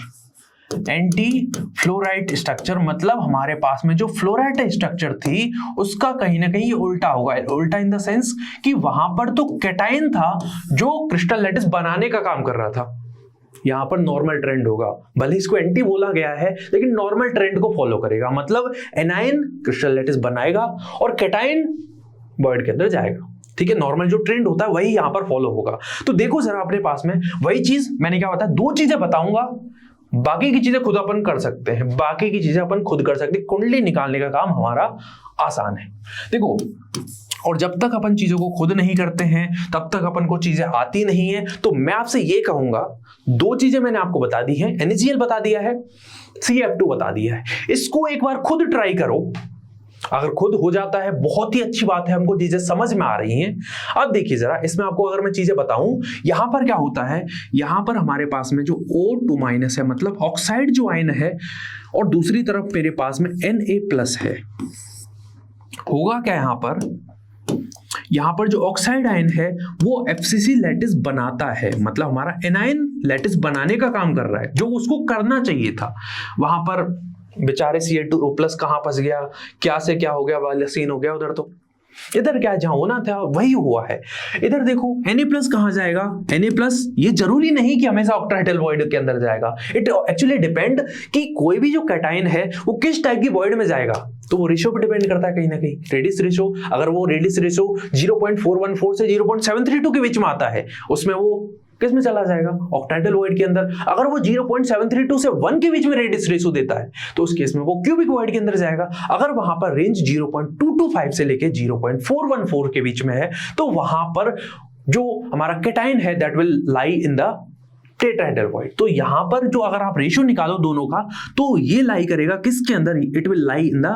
Anti fluoride structure मतलब हमारे पास में जो फ्लोराइड स्ट्रक्चर थी उसका कहीं ना कहीं उल्टा होगा। उल्टा इन द सेंस कि वहां पर तो कैटायन था जो क्रिस्टल लैटिस बनाने का काम कर रहा था, यहां पर नॉर्मल ट्रेंड होगा। भले इसको एंटी बोला गया है लेकिन नॉर्मल ट्रेंड को फॉलो करेगा, मतलब एनायन क्रिस्टल लैटिस बनाएगा और कैटायन वॉइड के अंदर जाएगा। ठीक है, नॉर्मल जो ट्रेंड होता है वही यहां पर फॉलो होगा। तो देखो जरा अपने पास में वही चीज मैंने क्या बताया, 2 चीजें बताऊंगा, बाकी की चीजें खुद अपन कर सकते हैं, बाकी की चीजें अपन खुद कर सकते हैं। कुंडली निकालने का काम हमारा आसान है। देखो, और जब तक अपन चीजों को खुद नहीं करते हैं तब तक अपन को चीजें आती नहीं है। तो मैं आपसे ये कहूंगा, 2 चीजें मैंने आपको बता दी है, NaCl बता दिया है, CF2 बता दिया है, इसको एक बार खुद ट्राई करो। अगर खुद हो जाता है बहुत ही अच्छी बात है, हमको चीजें समझ में आ रही हैं। अब देखिए जरा, इसमें आपको अगर मैं चीजें बताऊं, यहां पर क्या होता है, यहां पर हमारे पास में जो O2- है मतलब ऑक्साइड जो आयन है, और दूसरी तरफ मेरे पास में Na+ है। होगा क्या यहां पर जो ऑक्साइड आयन है वो FCC लैटिस बनाता है, मतलब हमारा एनायन लैटिस बनाने का काम कर रहा है, जो उसको करना चाहिए था। वहां पर बेचारे Ca2+ कहां फंस गया, क्या से क्या हो गया वाला सीन हो गया उधर। तो इधर क्या जहां होना था वही हुआ है। इधर देखो Na+ कहां जाएगा, Na+ ये जरूरी नहीं कि हमेशा ऑक्टाहेड्रल वॉइड के अंदर जाएगा। इट एक्चुअली डिपेंड कि कोई भी जो कैटायन है वो किस टाइप की वॉइड में जाएगा, तो वो रेशियो पे डिपेंड करता है कहीं ना कहीं। रेडियस रेशियो, अगर वो रेडियस रेशियो 0.414 से 0.732 के बीच में आता है, उसमें वो किस में चला जाएगा, ऑक्टेटाइडल वॉइड के अंदर। अगर वो 0.732 से 1 के बीच में रेडियस रेशियो देता है तो उस केस में वो क्यूबिक वॉइड के अंदर जाएगा। अगर वहां पर रेंज 0.225 से लेके 0.414 के बीच में है तो वहां पर जो हमारा केटाइन है that will lie in the tetrahedral void. तो यहां पर जो अगर आप रेशियो निकालो दोनों का तो ये लाई करेगा किसके अंदर, it will lie in the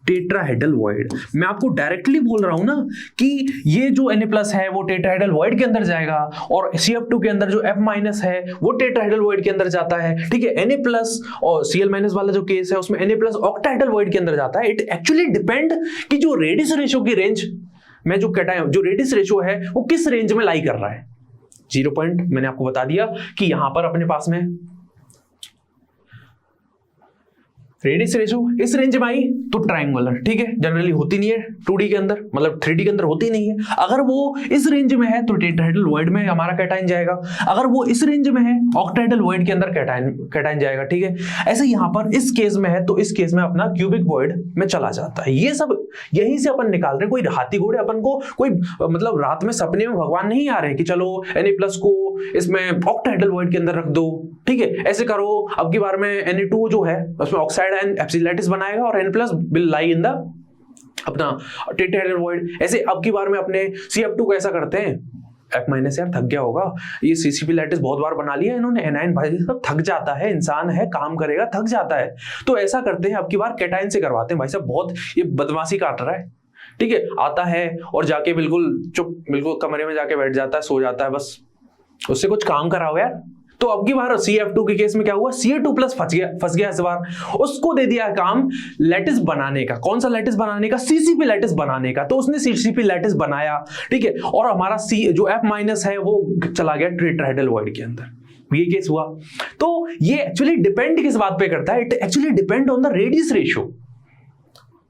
tetrahedral void. मैं आपको डायरेक्टली बोल रहा हूं ना कि ये जो Na+ है वो टेट्राहेड्रल वॉइड के अंदर जाएगा और CF2 के अंदर जो F- है वो टेट्राहेड्रल वॉइड के अंदर जाता है, ठीक है। Na+ और Cl- वाला जो केस है उसमें Na+ ऑक्टाहेड्रल वॉइड के अंदर जाता है। इट एक्चुअली डिपेंड कि जो रेडियस रेशियो की रेंज में जो रेडियस रेशियो है वो किस रेंज में लाई कर रहा है। 0 पॉइंट मैंने आपको बता दिया कि यहां पर अपने पास में रेडियस रेशियो इस रेंज में आई तो ट्रायंगुलर, ठीक है, जनरली होती नहीं है 2D के अंदर, मतलब 3D के अंदर होती नहीं है। अगर वो इस रेंज में है तो टेट्राहेड्रल वॉइड में हमारा कैटाइन जाएगा, अगर वो इस रेंज में है ऑक्टाहेड्रल वॉइड के अंदर कैटाइन जाएगा, ठीक है। ऐसे यहां पर इस केस में है तो इस केस में अपना क्यूबिक वॉइड में चला जाता है। ये सब यहीं से अपन निकाल रहे हैं, कोई हाथी घोड़े अपन को कोई मतलब रात में सपने में भगवान नहीं आ रहे कि चलो Na+ को इसमें ऑक्टाहेड्रल वॉइड के अंदर रख दो, ठीक है, ऐसे करो, अब की बार में Na2 जो है उसमें ऑक्साइड एंड एप्सिलैटिस बनाएगा और Na+ will lie in the अपना टेट्राहेड्रल वॉइड। ऐसे अब की बार में अपने CF2 को ऐसा करते हैं, F- यार थक गया होगा, ये CCP लैटिस बहुत बार बना लिया इन्होंने, एनाइन भाई साहब थक जाता है, इंसान है काम करेगा थक जाता है, तो ऐसा करते हैं अब की बार कैटाइन से करवाते हैं। भाई साहब बहुत ये बदमाशी काट रहा है, ठीक है, आता है और जाके बिल्कुल चुप बिल्कुल कमरे में जाके बैठ जाता है, सो जाता है, बस उससे कुछ काम कराओ यार। तो अब की बार CF2 के केस में क्या हुआ, Ca2+ फंस गया इस बार, उसको दे दिया काम लैटिस बनाने का। कौन सा लैटिस बनाने का, CCP लैटिस बनाने का। तो उसने CCP लैटिस बनाया, ठीक है, और हमारा जो F- है वो चला गया टेट्राहेड्रल वॉइड के अंदर, ये केस हुआ। तो ये एक्चुअली डिपेंड किस बात पे करता है, it actually depend on the radius ratio,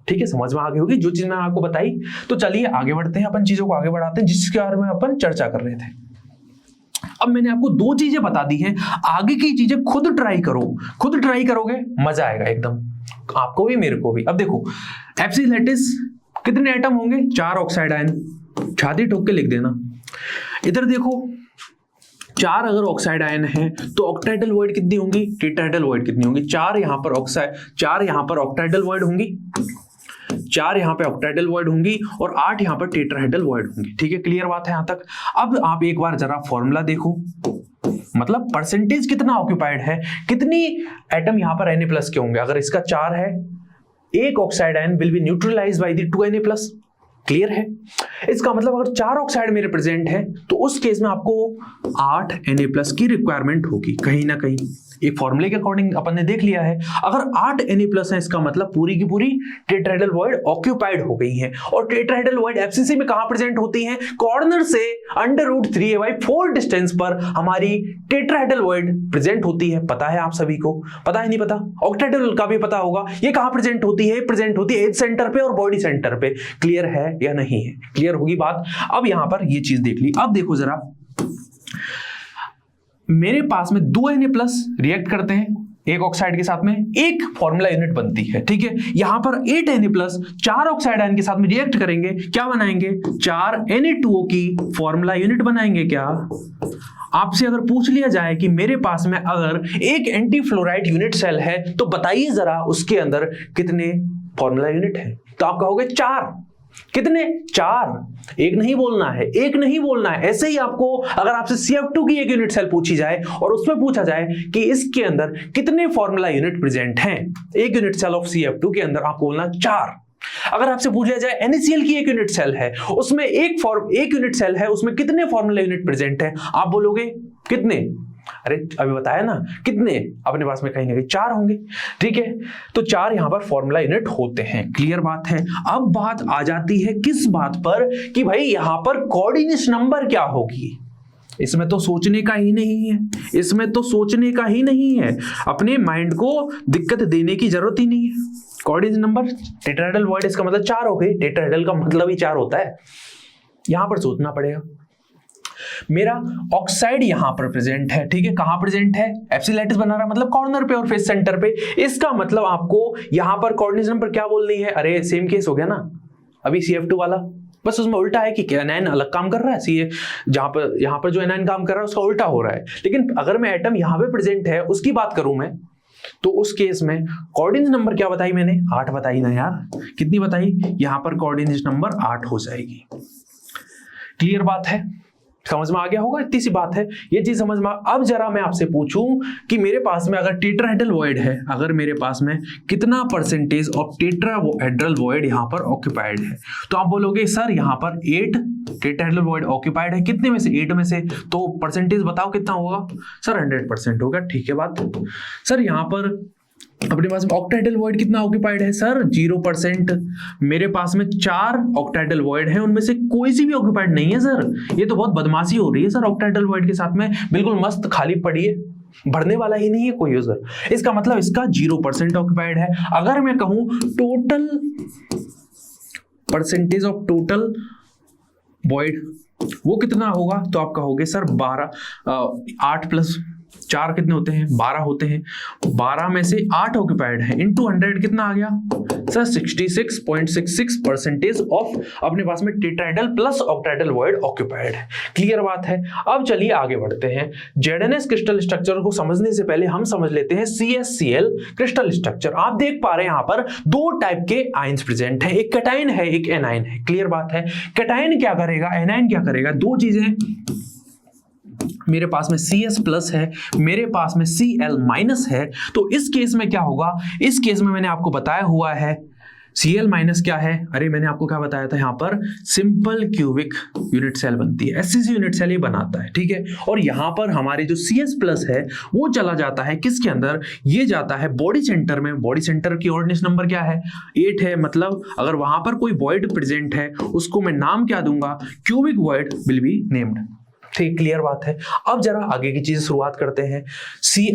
ठीक है, समझ में आ गई होगी जो चीज मैं आपको बताई। तो चलिए आगे बढ़ते हैं, अपन चीजों को आगे बढ़ाते हैं जिसके बारे में अपन चर्चा कर रहे थे। अब मैंने आपको 2 चीजें बता दी हैं, आगे की चीजें खुद ट्राई करो, खुद ट्राई करोगे मजा आएगा एकदम, आपको भी मेरे को भी। अब देखो एप्सिस लैटिस कितने एटम होंगे, 4 ऑक्साइड आयन, छाती ठोक के लिख देना। इधर देखो 4 अगर ऑक्साइड आयन है तो ऑक्टाहेड्रल वॉइड कितनी होंगी, टेट्राहेड्रल वॉइड कितनी होंगी, 4 यहां पर ऑक्साइड, 4 यहां पर ऑक्टाहेड्रल वॉइड होंगी, 4 यहां पे ऑक्टाहेड्रल वॉइड होंगी और 8 यहां पर टेट्राहेड्रल वॉइड होंगी, ठीक है, क्लियर बात है यहां तक। अब आप एक बार जरा फॉर्मूला देखो, मतलब परसेंटेज कितना ऑक्यूपाइड है, कितनी एटम यहां पर Na+ के होंगे। अगर इसका 4 है, एक oxide ion will be neutralised by the 2 Na+, clear है। इसका मतलब अगर 4 ऑक्साइड मेरे प्रेजेंट है तो उस केस में आपको 8 Na+ की रिक्वायरमेंट होगी कहीं ना कहीं, एक फॉर्मूले के अकॉर्डिंग अपन ने देख लिया है। अगर 8 Na+ है इसका मतलब पूरी की पूरी टेट्राहेड्रल वॉइड ऑक्यूपाइड हो गई है। और टेट्राहेड्रल वॉइड FCC में कहां प्रेजेंट होती है, कॉर्नर से √3a/4 डिस्टेंस पर हमारी टेट्राहेड्रल वॉइड प्रेजेंट होती है। पता है आप सभी को, पता है नहीं पता, ऑक्टाहेड्रल का भी पता होगा। ये कहां प्रेजेंट होती है, प्रेजेंट होती है एज सेंटर पे और बॉडी सेंटर पे, क्लियर है या नहीं है, क्लियर होगी बात। अब यहां पर ये चीज देख ली। अब देखो जरा, मेरे पास में 2 Na+ रिएक्ट करते हैं एक ऑक्साइड के साथ में, एक फॉर्मूला यूनिट बनती है, ठीक है। यहां पर 8 Na+ 4 ऑक्साइड आयन के साथ में रिएक्ट करेंगे, क्या बनाएंगे, 4 Na2O की फॉर्मूला यूनिट बनाएंगे। क्या आपसे अगर पूछ लिया जाए कि मेरे पास में अगर एक एंटी फ्लोराइड यूनिट सेल है तो बताइए जरा उसके अंदर कितने फॉर्मूला यूनिट है, तो आप कहोगे 4। कितने, 4। एक नहीं बोलना है, एक नहीं बोलना है। ऐसे ही आपको अगर आपसे CF2 की एक यूनिट सेल पूछी जाए और उसमें पूछा जाए कि इसके अंदर कितने फॉर्मूला यूनिट प्रेजेंट हैं, एक यूनिट सेल ऑफ CF2 के अंदर आपको बोलना 4। अगर आपसे पूछा जाए NaCl की एक यूनिट सेल है, उसमें एक यूनिट सेल है, उसमें कितने फॉर्मूला यूनिट प्रेजेंट है, आप बोलोगे कितने, अरे अभी बताया ना कितने, अपने पास में कहीं ना कहीं 4 होंगे, ठीक है। तो 4 यहां पर फॉर्मूला यूनिट होते हैं, क्लियर बात है। अब बात आ जाती है किस बात पर कि भाई यहां पर कोऑर्डिनेशन नंबर क्या होगी। इसमें तो सोचने का ही नहीं है, इसमें तो सोचने का ही नहीं है, अपने माइंड को दिक्कत देने की जरूरत ही नहीं है। कोऑर्डिनेशन नंबर टेट्राहेड्रल वॉइड, इसका मतलब 4 हो गए, टेट्राहेड्रल का मतलब ही 4 होता है। यहां पर सोचना पड़ेगा, मेरा ऑक्साइड यहां पर प्रेजेंट है, ठीक है, कहां प्रेजेंट है, एप्सिस लैटिस बना रहा मतलब कॉर्नर पे और फेस सेंटर पे। इसका मतलब आपको यहां पर कोऑर्डिनेशन नंबर क्या बोलनी है, अरे सेम केस हो गया ना अभी CF2 वाला, बस उसमें उल्टा है कि एनायन अलग काम कर रहा है, सी जहां पर यहां पर जो एनायन काम कर रहा है उसका उल्टा हो रहा है। लेकिन अगर मैं एटम यहां पे प्रेजेंट है उसकी बात करूं मैं, तो उस केस में कोऑर्डिनेट नंबर क्या बताई मैंने, 8 बताई ना यार, कितनी बताई, यहां पर कोऑर्डिनेट नंबर 8 हो जाएगी। क्लियर बात है, समझ में आ गया होगा, इतनी सी बात है, ये चीज समझ में। अब जरा मैं आपसे पूछूं कि मेरे पास में अगर टेट्राहेड्रल वॉइड है, अगर मेरे पास में कितना परसेंटेज ऑफ टेट्राहेड्रल वॉइड यहां पर ऑक्यूपाइड है, तो आप बोलोगे सर यहां पर 8 टेट्राहेड्रल वॉइड ऑक्यूपाइड है, कितने में से, 8 में से, तो परसेंटेज बताओ कितना होगा, सर 100% होगा। ठीक है बात। सर यहां पर अपने पास में ऑक्टाहेड्रल वॉइड कितना ऑक्यूपाइड है, सर 0%। मेरे पास में 4 ऑक्टाहेड्रल वॉइड है, उनमें से कोई सी भी ऑक्यूपाइड नहीं है सर, ये तो बहुत बदमाशी हो रही है सर ऑक्टाहेड्रल वॉइड के साथ में, बिल्कुल मस्त खाली पड़ी है, भरने वाला ही नहीं है कोई यूजर। इसका मतलब इसका 0% ऑक्यूपाइड है। अगर मैं कहूं total percentage of total void वो कितना होगा, तो आप कहोगे सर 12, 8 प्लस 4 कितने होते हैं, 12 होते हैं, 12 में से 8 ऑक्यूपाइड है, इनटू 100 कितना आ गया सर 66.66% ऑफ अपने पास में tetrahedral plus octahedral void occupied है। क्लियर बात है। अब चलिए आगे बढ़ते हैं। जेडएनएस क्रिस्टल स्ट्रक्चर को समझने से पहले हम समझ लेते हैं CsCl क्रिस्टल स्ट्रक्चर। आप देख पा रहे हैं यहां पर 2 टाइप के आयंस प्रेजेंट है, एक कैटायन है एक एनायन है। क्लियर बात है। कैटायन क्या करेगा, एनायन क्या करेगा, 2 चीजें, मेरे पास में Cs प्लस है, मेरे पास में Cl माइनस है, तो इस केस में क्या होगा, इस केस में मैंने आपको बताया हुआ है Cl माइनस क्या है, अरे मैंने आपको क्या बताया था, यहां पर सिंपल क्यूबिक यूनिट सेल बनती है, SCC यूनिट सेल ही बनाता है, ठीक है। और यहां पर हमारे जो Cs प्लस है वो चला जाता है किसके अंदर, ये जाता है बॉडी सेंटर में। बॉडी सेंटर की ऑर्डिनेट नंबर क्या है, 8 है। मतलब अगर वहां पर कोई वॉइड प्रेजेंट है उसको मैं नाम क्या दूंगा, cubic void will be named. ठीक, क्लियर बात है। अब जरा आगे की चीज शुरुआत करते हैं।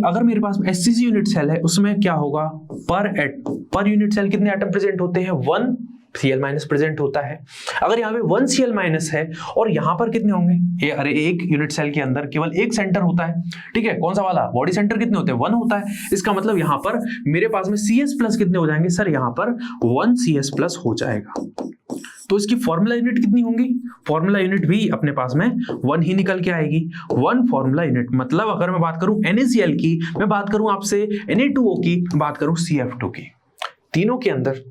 अगर मेरे पास SCC यूनिट सेल है उसमें क्या होगा, पर यूनिट सेल कितने एटम प्रेजेंट होते हैं, 1 Cl माइनस प्रेजेंट होता है। अगर यहाँ पे 1 Cl माइनस है और यहाँ पर कितने होंगे, अरे एक यूनिट सेल के अंदर केवल एक सेंटर होता है, ठीक है, कौन सा वाला, बॉडी सेंटर कितने होते हैं, 1 होता है। इसका मतलब यहाँ पर मेरे पास में Cs प्लस कितने हो जाएंगे, सर यहाँ पर 1 Cs प्लस हो जाएगा। तो इसकी फॉर्मूला यूनिट कितनी होंगी, फॉर्मूला यूनिट भी अपने पास में 1 ही निकल के आएगी, 1 फॉर्मूला यूनिट। मतलब अगर मैं बात करूं NaCl की, मैं बात करूं आपसे Na2O की, बात करूं CF2 की, तीनों के अंदर,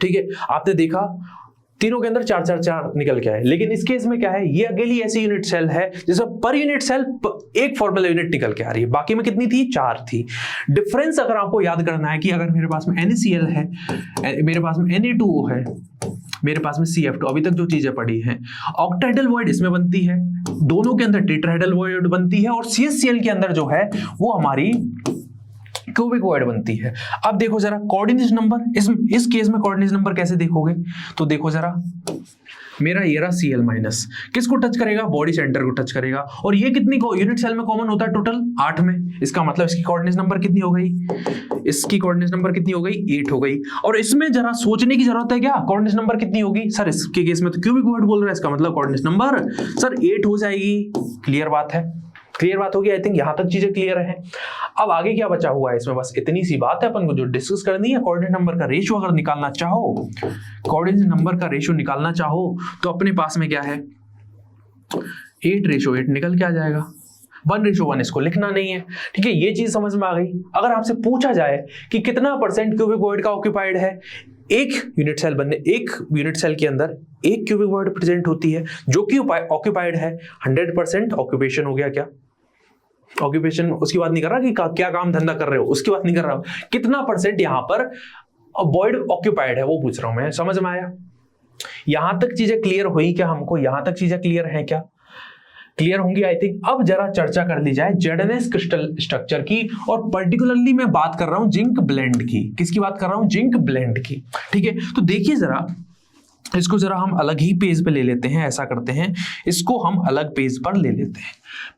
ठीक है, आपने देखा तीनों के अंदर 4 निकल के आए। लेकिन इस केस में क्या है, ये अकेली ऐसी यूनिट सेल है जिसमें पर यूनिट सेल एक फॉर्मूला यूनिट निकल के आ रही है, बाकी में कितनी थी, 4 थी। डिफरेंस अगर आपको याद करना है कि अगर मेरे पास में NaCl है, मेरे पास में Na2O है, मेरे पास में CF2, अभी तक जो चीजें पड़ी हैं, ऑक्टाहेड्रल वॉइड इसमें बनती है, दोनों के अंदर टेट्राहेड्रल वॉइड बनती है, और CsCl के अंदर जो है वो हमारी क्यूबिक वॉइड बनती है। अब देखो जरा कोऑर्डिनेट नंबर, इस केस में कोऑर्डिनेट नंबर कैसे देखोगे, तो देखो जरा, मेरा ये रहा Cl माइनस, किसको टच करेगा, बॉडी सेंटर को टच करेगा, और ये कितनी यूनिट सेल में कॉमन होता है, टोटल 8 में। इसका मतलब इसकी कोऑर्डिनेट नंबर कितनी हो गई, इसकी कोऑर्डिनेट नंबर कितनी हो गई, 8 हो गई। और इसमें जरा सोचने की जरूरत है क्या, कोऑर्डिनेट नंबर कितनी होगी, सर इसके केस में तो क्यूबिक वॉइड बोल रहा है, इसका मतलब कोऑर्डिनेट नंबर सर 8 हो जाएगी। क्लियर बात है, क्लियर बात होगी। आई थिंक यहां तक चीजें क्लियर है। अब आगे क्या बचा हुआ है इसमें, बस इतनी सी बात है अपन को जो डिस्कस करनी है। कोऑर्डिनेट नंबर का रेशियो अगर निकालना चाहो, कोऑर्डिनेट नंबर का रेशियो निकालना चाहो तो अपने पास में क्या है, 8:8 निकल के आ जाएगा, 1:1 इसको लिखना नहीं है, ठीक है। ये चीज समझ में आ गई। अगर आपसे पूछा जाए कि कितना परसेंट क्यूबिक वॉइड का ऑक्यूपाइड है, एक यूनिट सेल के अंदर एक क्यूबिक वॉइड प्रेजेंट होती है जो कि ऑक्यूपाइड है, 100% ऑक्यूपेशन हो गया। क्या ऑक्यूपेशन, उसकी बात नहीं कर रहा कि क्या काम धंधा कर रहे हो, उसकी बात नहीं कर रहा हूं, कितना परसेंट यहां पर वॉइड ऑक्यूपाइड है वो पूछ रहा हूं मैं। समझ में आया? यहां तक चीजें क्लियर हुई क्या हमको? यहां तक चीजें क्लियर हैं क्या? क्लियर होंगी आई थिंक। अब जरा चर्चा कर ली जाए जेडएनएस क्रिस्टल स्ट्रक्चर की, और पर्टिकुलरली मैं बात कर रहा हूं जिंक ब्लेंड की। किसकी बात कर रहा हूं? जिंक ब्लेंड की, ठीक है। तो देखिए जरा, इसको जरा हम अलग ही पेज पे ले लेते हैं। ऐसा करते हैं, इसको हम अलग पेज पर ले लेते हैं।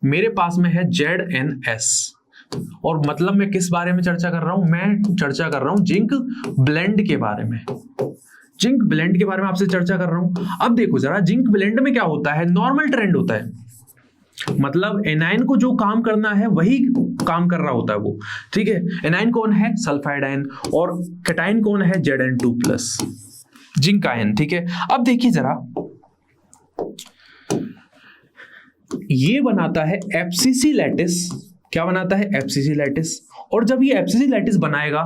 मेरे पास में है ZNS, और मतलब मैं किस बारे में चर्चा कर रहा हूं? मैं चर्चा कर रहा हूं जिंक ब्लेंड के बारे में। जिंक ब्लेंड के बारे में आपसे चर्चा कर रहा हूं। अब देखो जरा, जिंक ब्लेंड में क्या होता है, नॉर्मल ट्रेंड होता है, मतलब एनायन को जो काम करना है वही काम कर रहा होता है वो, ठीक है। एनायन कौन है? सल्फाइड आयन, और कैटायन कौन है? Zn2+, जिंक आयन, ठीक है। अब देखिए जरा, ये बनाता है एफसीसी लैटिस। क्या बनाता है? FCC lattice. और जब ये एफसीसी लैटिस बनाएगा,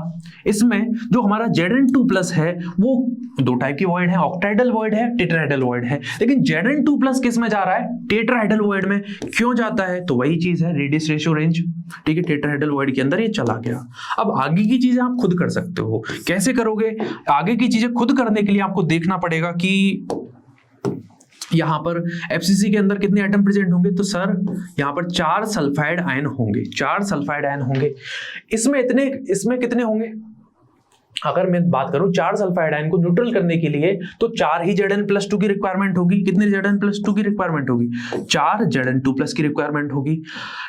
इसमें जो हमारा Zn2+ है वो दो टाइप की वॉइड है, ऑक्टाहेड्रल वॉइड है, टेट्राहेड्रल वॉइड है। लेकिन Zn2+ किस में जा रहा है? टेट्राहेड्रल वॉइड में। क्यों जाता है? तो वही चीज है, रेडियस रेशियो रेंज। ठीक है, टेट्राहेड्रल वॉइड के अंदर ये चला गया। अब आगे की चीजें आप खुद कर सकते हो। कैसे करोगे? आगे की चीजें खुद करने के लिए आपको देखना पड़ेगा कि यहां पर एफसीसी के अंदर कितने एटम प्रेजेंट होंगे। तो सर यहां पर 4 सल्फाइड आयन होंगे, 4 सल्फाइड आयन होंगे। इसमें कितने होंगे? अगर मैं बात करूं 4 सल्फाइड आयन को न्यूट्रल करने के लिए तो 4 ही Zn+2 की रिक्वायरमेंट होगी। कितनी Zn+2 की रिक्वायरमेंट होगी? 4 Zn2+ की रिक्वायरमेंट होगी।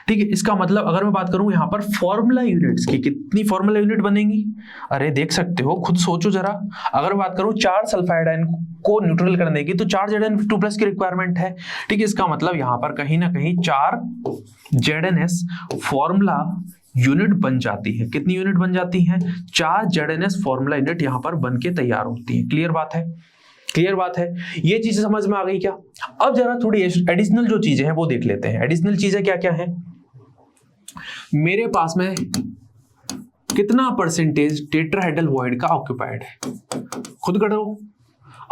ठीक है, इसका मतलब अगर मैं बात करूं यहां पर फॉर्मूला यूनिट्स की, कितनी फॉर्मूला यूनिट बनेंगी? अरे देख सकते हो, खुद सोचो जरा। अगर मैं बात करूं 4 सल्फाइड आयन को न्यूट्रल करने की तो 4 Zn2+ की रिक्वायरमेंट है। ठीक है, इसका मतलब यहां पर कहीं ना कहीं 4 ZnS फॉर्मूला यूनिट बन जाती है। कितनी यूनिट बन जाती हैं? 4 ZnS फॉर्मूला यूनिट यहां पर बन के तैयार होती है। क्लियर बात है? क्लियर बात है? ये चीजें समझ में आ गई क्या? अब जरा थोड़ी एडिशनल जो चीजें हैं वो देख लेते हैं। एडिशनल चीजें क्या क्या है? मेरे पास में कितना परसेंटेज टेट्राहेड्रल वॉइड का ऑक्यूपाइड है? खुद करो।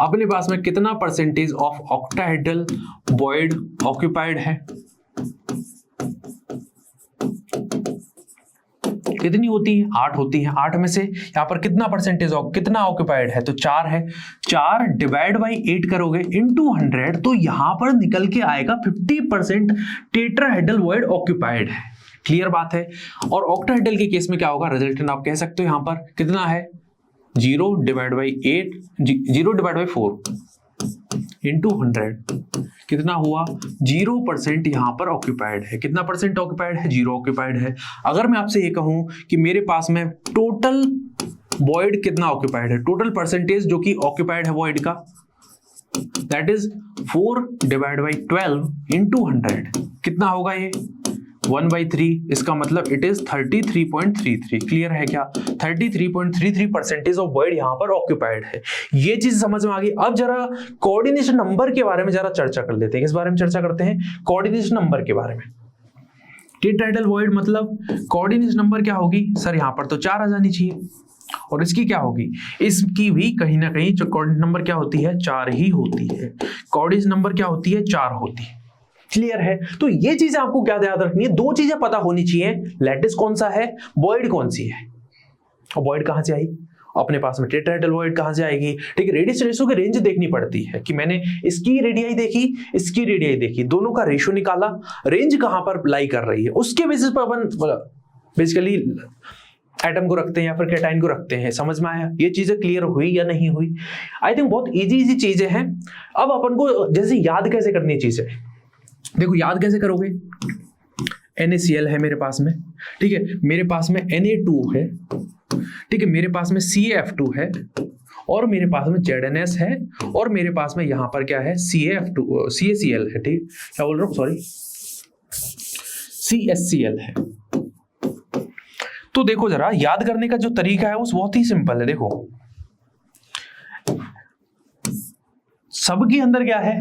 अपने पास में कितना percentage of octahedral void occupied है? कितनी होती है? 8 होती है। 8 में से यहां पर कितना परसेंटेज कितना ऑक्यूपाइड है? तो 4 है। 4 डिवाइड बाई 8 करोगे इनटू 100 तो यहां पर निकल के आएगा 50% टेट्राहेड्रल वॉइड ऑक्यूपाइड है। क्लियर बात है? और ऑक्टाहेड्रल के केस में क्या होगा? रिजल्टेंट आप कह सकते हो यहां पर कितना है? 0 डिवाइड बाई 4 इंटू 100 कितना हुआ? 0% यहां पर ऑक्यूपाइड है। कितना परसेंट ऑक्यूपाइड है? 0 ऑक्यूपाइड है। अगर मैं आपसे ये कहूं कि मेरे पास में टोटल वॉइड कितना ऑक्यूपाइड है, टोटल परसेंटेज जो कि ऑक्यूपाइड है वॉइड का, that is 4 divide by 12 into 100 कितना होगा? ये 1/3। इसका मतलब इट इज 33.33। क्लियर है क्या? 33.33% ऑफ वॉइड यहां पर ऑक्यूपाइड है। ये चीज समझ में आ गई। अब जरा कोऑर्डिनेशन नंबर के बारे में जरा चर्चा कर लेते हैं। किस बारे में चर्चा करते हैं? कोऑर्डिनेशन नंबर के बारे में। टेट्राहेड्रल वॉइड मतलब कोऑर्डिनेशन नंबर क्या होगी? सर यहां पर तो 4 आ जानी चाहिए। और इसकी क्या होगी? इसकी भी कहीं ना कहीं जो कोऑर्डिनेशन नंबर क्या होती है? 4 ही होती है। कोऑर्डिनेशन नंबर क्या होती है? 4 होती है। क्लियर है? तो ये चीजें आपको क्या याद रखनी है? 2 चीजें पता होनी चाहिए, लैटिस कौन सा है, वॉइड कौन सी है। और वॉइड कहां से आई? अपने पास में टेट्राहेड्रल वॉइड कहां से आएगी? ठीक है, रेडियस रेशियो की रेंज देखनी पड़ती है कि मैंने इसकी रेडियाई देखी, इसकी रेडियाई देखी, दोनों का रेशियो निकाला, रेंज कहां पर लाई कर रही है, उसके बेसिस पर अपन बेसिकली एटम को रखते हैं या फिर कैटाइन को रखते हैं। समझ में आया? ये चीजें क्लियर हुई या नहीं हुई? आई थिंक बहुत इजी चीजें हैं। अब अपन को जैसे याद कैसे करनी चीजें, देखो याद कैसे करोगे? NaCl है मेरे पास में, ठीक है, मेरे पास में Na2 है, ठीक है, मेरे पास में CaF2 है, और मेरे पास में ZnS है, और मेरे पास में यहां पर क्या है? CaCl है। ठीक, क्या बोल रहा हूं? सॉरी, CaCl है। तो देखो जरा याद करने का जो तरीका है वो बहुत ही सिंपल है। देखो सबके अंदर क्या है?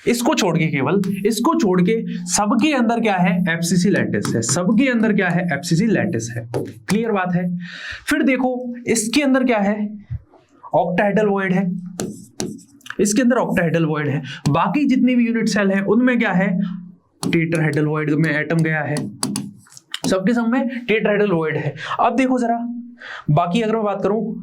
इसको छोड़ के, केवल इसको छोड़ के सबके अंदर क्या है? एफसीसी लैटिस है। सबके अंदर क्या है? एफसीसी लैटिस है। क्लियर बात है? फिर देखो इसके अंदर क्या है? ऑक्टाहेड्रल वॉइड है। इसके अंदर ऑक्टाहेड्रल वॉइड है। बाकी जितनी भी यूनिट सेल है उनमें क्या है? टेट्राहेड्रल वॉइड में एटम गया है। सबके सब में टेट्राहेड्रल वॉइड है। अब देखो जरा बाकी अगर मैं बात करूं,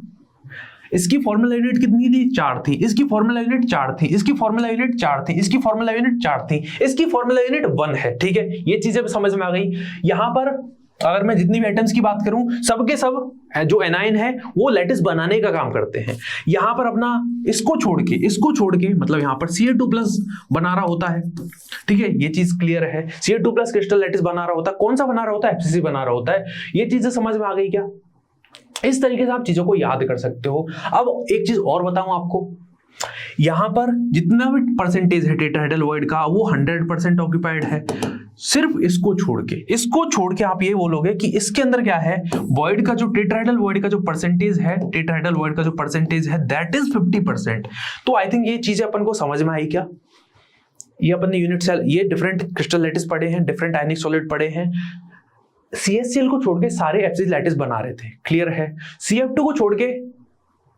इसकी फॉर्मूला यूनिट कितनी थी? 4 थी। इसकी फॉर्मूला यूनिट 4 थी। इसकी फॉर्मूला यूनिट 4 थी। इसकी फॉर्मूला यूनिट 4 थी। इसकी फॉर्मूला यूनिट 1 है। ठीक है, ये चीजें समझ में आ गई। यहां पर अगर मैं जितनी भी एटम्स की बात करूं, सबके सब जो एनाइन है वो लैटिस बनाने का काम करते हैं। यहां पर अपना इसको छोड़ के मतलब यहां पर Ca2+ बना रहा होता है। ठीक है, ये चीज क्लियर है। Ca2+ क्रिस्टल लैटिस बना रहा होता है। कौन सा बना रहा होता है? एफसीसी बना रहा होता है। ये चीजें समझ में आ गई क्या? इस तरीके से आप चीजों को याद कर सकते हो। अब एक चीज और बताऊं आपको, यहां पर जितना भी परसेंटेज है टेट्राहेड्रल वॉइड का वो 100% ऑक्यूपाइड है। सिर्फ इसको छोड़ के आप ये बोलोगे कि इसके अंदर क्या है? वॉइड का जो टेट्राहेड्रल वॉइड का जो परसेंटेज है, टेट्राहेड्रल वॉइड का जो परसेंटेज है दैट इज 50%। तो आई थिंक ये चीजें अपन को समझ में आई क्या? ये अपन ने यूनिट सेल, ये डिफरेंट क्रिस्टल लैटिस पढ़े हैं, डिफरेंट आयनिक सॉलिड पढ़े हैं। CHCl को छोड़ के सारे एफसी लैटिस बना रहे थे, क्लियर है। CF2 को छोड़ के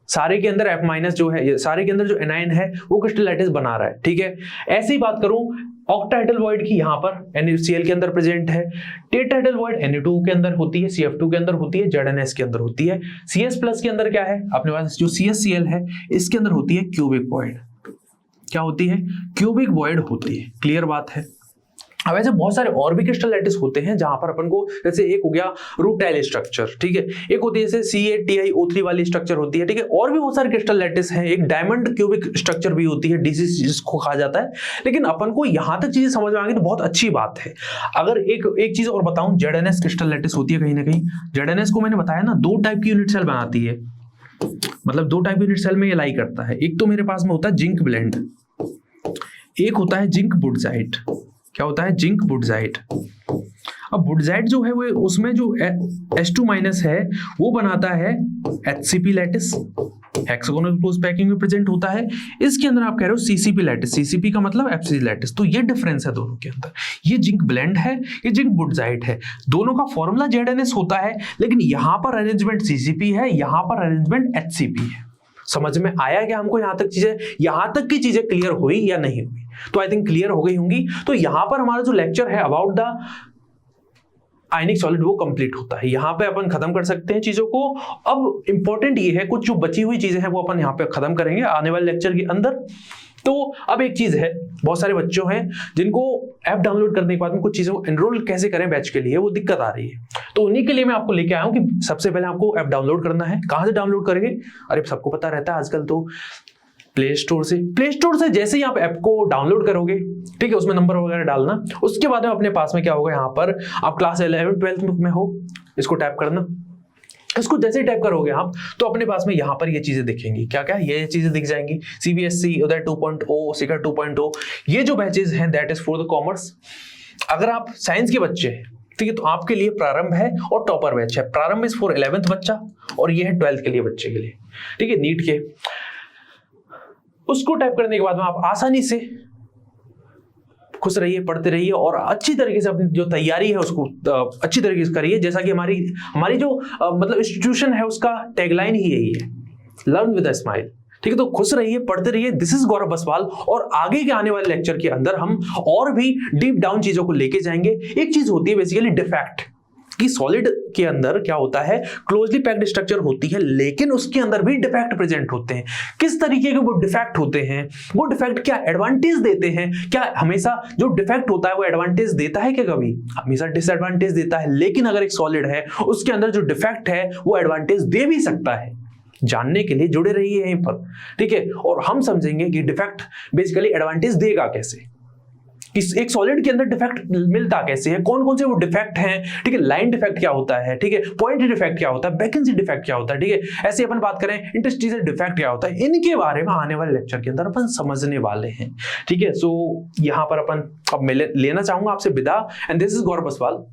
सारे के अंदर F- जो है, सारे के अंदर जो एनाइन है वो क्रिस्टल लैटिस बना रहा है, ठीक है। ऐसी बात करूं ऑक्टाहेड्रल वॉइड की, यहां पर NaCl के अंदर प्रेजेंट है। टेट्राहेड्रल वॉइड Na2 के अंदर होती है, CF2 के अंदर होती है, ZnS के अंदर होती है। CS+ के अंदर क्या है अपने पास, जो CHCl है इसके अंदर होती है क्यूबिक वॉइड। क्या होती है? क्यूबिक वॉइड होती है, क्लियर बात है। अब ऐसे बहुत सारे और भी क्रिस्टल लैटिस होते हैं जहां पर अपन को, जैसे एक हो गया रूटाइल स्ट्रक्चर, ठीक है, एक होती है जैसे CaTiO3 वाली स्ट्रक्चर होती है, ठीक है, और भी बहुत सारे क्रिस्टल लैटिस हैं। एक डायमंड क्यूबिक स्ट्रक्चर भी होती है, DC जिसको कहा जाता है। लेकिन अपन को यहां तक चीजें समझ में आ गई तो बहुत अच्छी बात है। अगर एक चीज और बताऊं, ZnS क्रिस्टल लैटिस होती है कहीं ना कहीं। ZnS को मैंने बताया ना, 2 टाइप की यूनिट सेल बनाती है, मतलब 2 टाइप की यूनिट सेल में ये लाई करता है। एक तो मेरे पास में होता है जिंक ब्लेंड, एक होता है जिंक बुडजाइट। क्या होता है? जिंक बुडजाइट। अब बुडजाइट जो है वो, उसमें जो H2- है वो बनाता है HCP lattice, hexagonal close packing में प्रेजेंट होता है। इसके अंदर आप कह रहे हो CCP लैटिस, CCP का मतलब FCC लैटिस। तो ये डिफरेंस है दोनों के अंदर, ये जिंक ब्लेंड है, ये जिंक बुडजाइट है। दोनों का फॉर्मूला ZnS होता है, लेकिन यहां पर अरेंजमेंट CCP है, यहां पर अरेंजमेंट HCP है। समझ में आया क्या हमको? यहां तक चीजें, यहां तक की चीजें क्लियर हुई या नहीं हुई? तो आई थिंक क्लियर हो गई होंगी। तो यहां पर हमारा जो लेक्चर है अबाउट द आयनिक सॉलिड वो कंप्लीट होता है। यहां पे अपन खत्म कर सकते हैं चीजों को। अब इंपॉर्टेंट ये है, कुछ जो बची हुई चीजें हैं वो अपन यहां पे खत्म करेंगे आने वाले लेक्चर के अंदर। तो अब एक चीज है, बहुत सारे बच्चों हैं जिनको ऐप डाउनलोड करने के बाद में कुछ चीजों को एनरोल कैसे करें बैच के लिए, वो दिक्कत आ रही है। तो उन्हीं के लिए मैं आपको लेके आया हूं कि सबसे पहले आपको ऐप डाउनलोड करना है। कहां से डाउनलोड करेंगे? अरे सबको पता रहता है आजकल तो प्ले स्टोर से। प्ले स्टोर से जैसे ही आप ऐप को डाउनलोड करोगे, ठीक है, उसमें नंबर वगैरह डालना, उसके बाद में अपने पास में क्या होगा, यहाँ पर आप क्लास 11-12 में हो, इसको टैप करना। इसको जैसे ही टैप करोगे आप तो अपने पास में यहाँ पर ये चीजें दिखेंगी। क्या क्या? ये चीजें दिख जाएंगी, CBSE, उदय 2.0, शिखर 2.0। ये जो बैचेज हैं that is for the commerce. अगर आप साइंस के बच्चे हैं, ठीक है, तो आपके लिए प्रारंभ है और टॉपर बैच है। प्रारंभ इज फॉर 11th बच्चा और ये है 12th के लिए बच्चे के लिए, ठीक है, नीट के। उसको टाइप करने के बाद में आप आसानी से खुश रहिए, पढ़ते रहिए और अच्छी तरीके से अपनी जो तैयारी है उसको अच्छी तरीके से करिए। जैसा कि हमारी जो मतलब इंस्टीट्यूशन है उसका टैगलाइन ही यही है, लर्न विद अ स्माइल, ठीक है। तो खुश रहिए, पढ़ते रहिए। दिस इज गौरव बसवाल और आगे के आने वाले लेक्चर के अंदर हम और भी डीप डाउन चीजों को लेके जाएंगे। एक चीज होती है बेसिकली डिफेक्ट, कि सॉलिड के अंदर क्या होता है, क्लोजली पैक्ड स्ट्रक्चर होती है, लेकिन उसके अंदर भी डिफेक्ट प्रेजेंट होते हैं। किस तरीके के वो डिफेक्ट होते हैं, वो डिफेक्ट क्या एडवांटेज देते हैं? क्या हमेशा जो डिफेक्ट होता है वो एडवांटेज देता है क्या? कभी हमेशा डिसएडवांटेज देता है। लेकिन अगर एक सॉलिड है उसके अंदर जो डिफेक्ट है वो एडवांटेज दे भी सकता है। जानने के लिए जुड़े रहिए यहीं पर, ठीक है। और हम समझेंगे कि डिफेक्ट बेसिकली एडवांटेज देगा कैसे, इस एक सॉलिड के अंदर डिफेक्ट मिलता कैसे है, कौन कौन से वो डिफेक्ट हैं, ठीक है। लाइन डिफेक्ट क्या होता है, ठीक है, पॉइंट डिफेक्ट क्या होता है, वैकेंसी डिफेक्ट क्या होता है, ठीक है। ऐसे अपन बात करें इंटरस्टिशियल डिफेक्ट क्या होता है, इनके बारे में आने वाले लेक्चर के अंदर अपन समझने वाले हैं, ठीक है। सो यहां पर अपन अब मैं लेना चाहूंगा आपसे विदा, and this is Gaurav Baswal.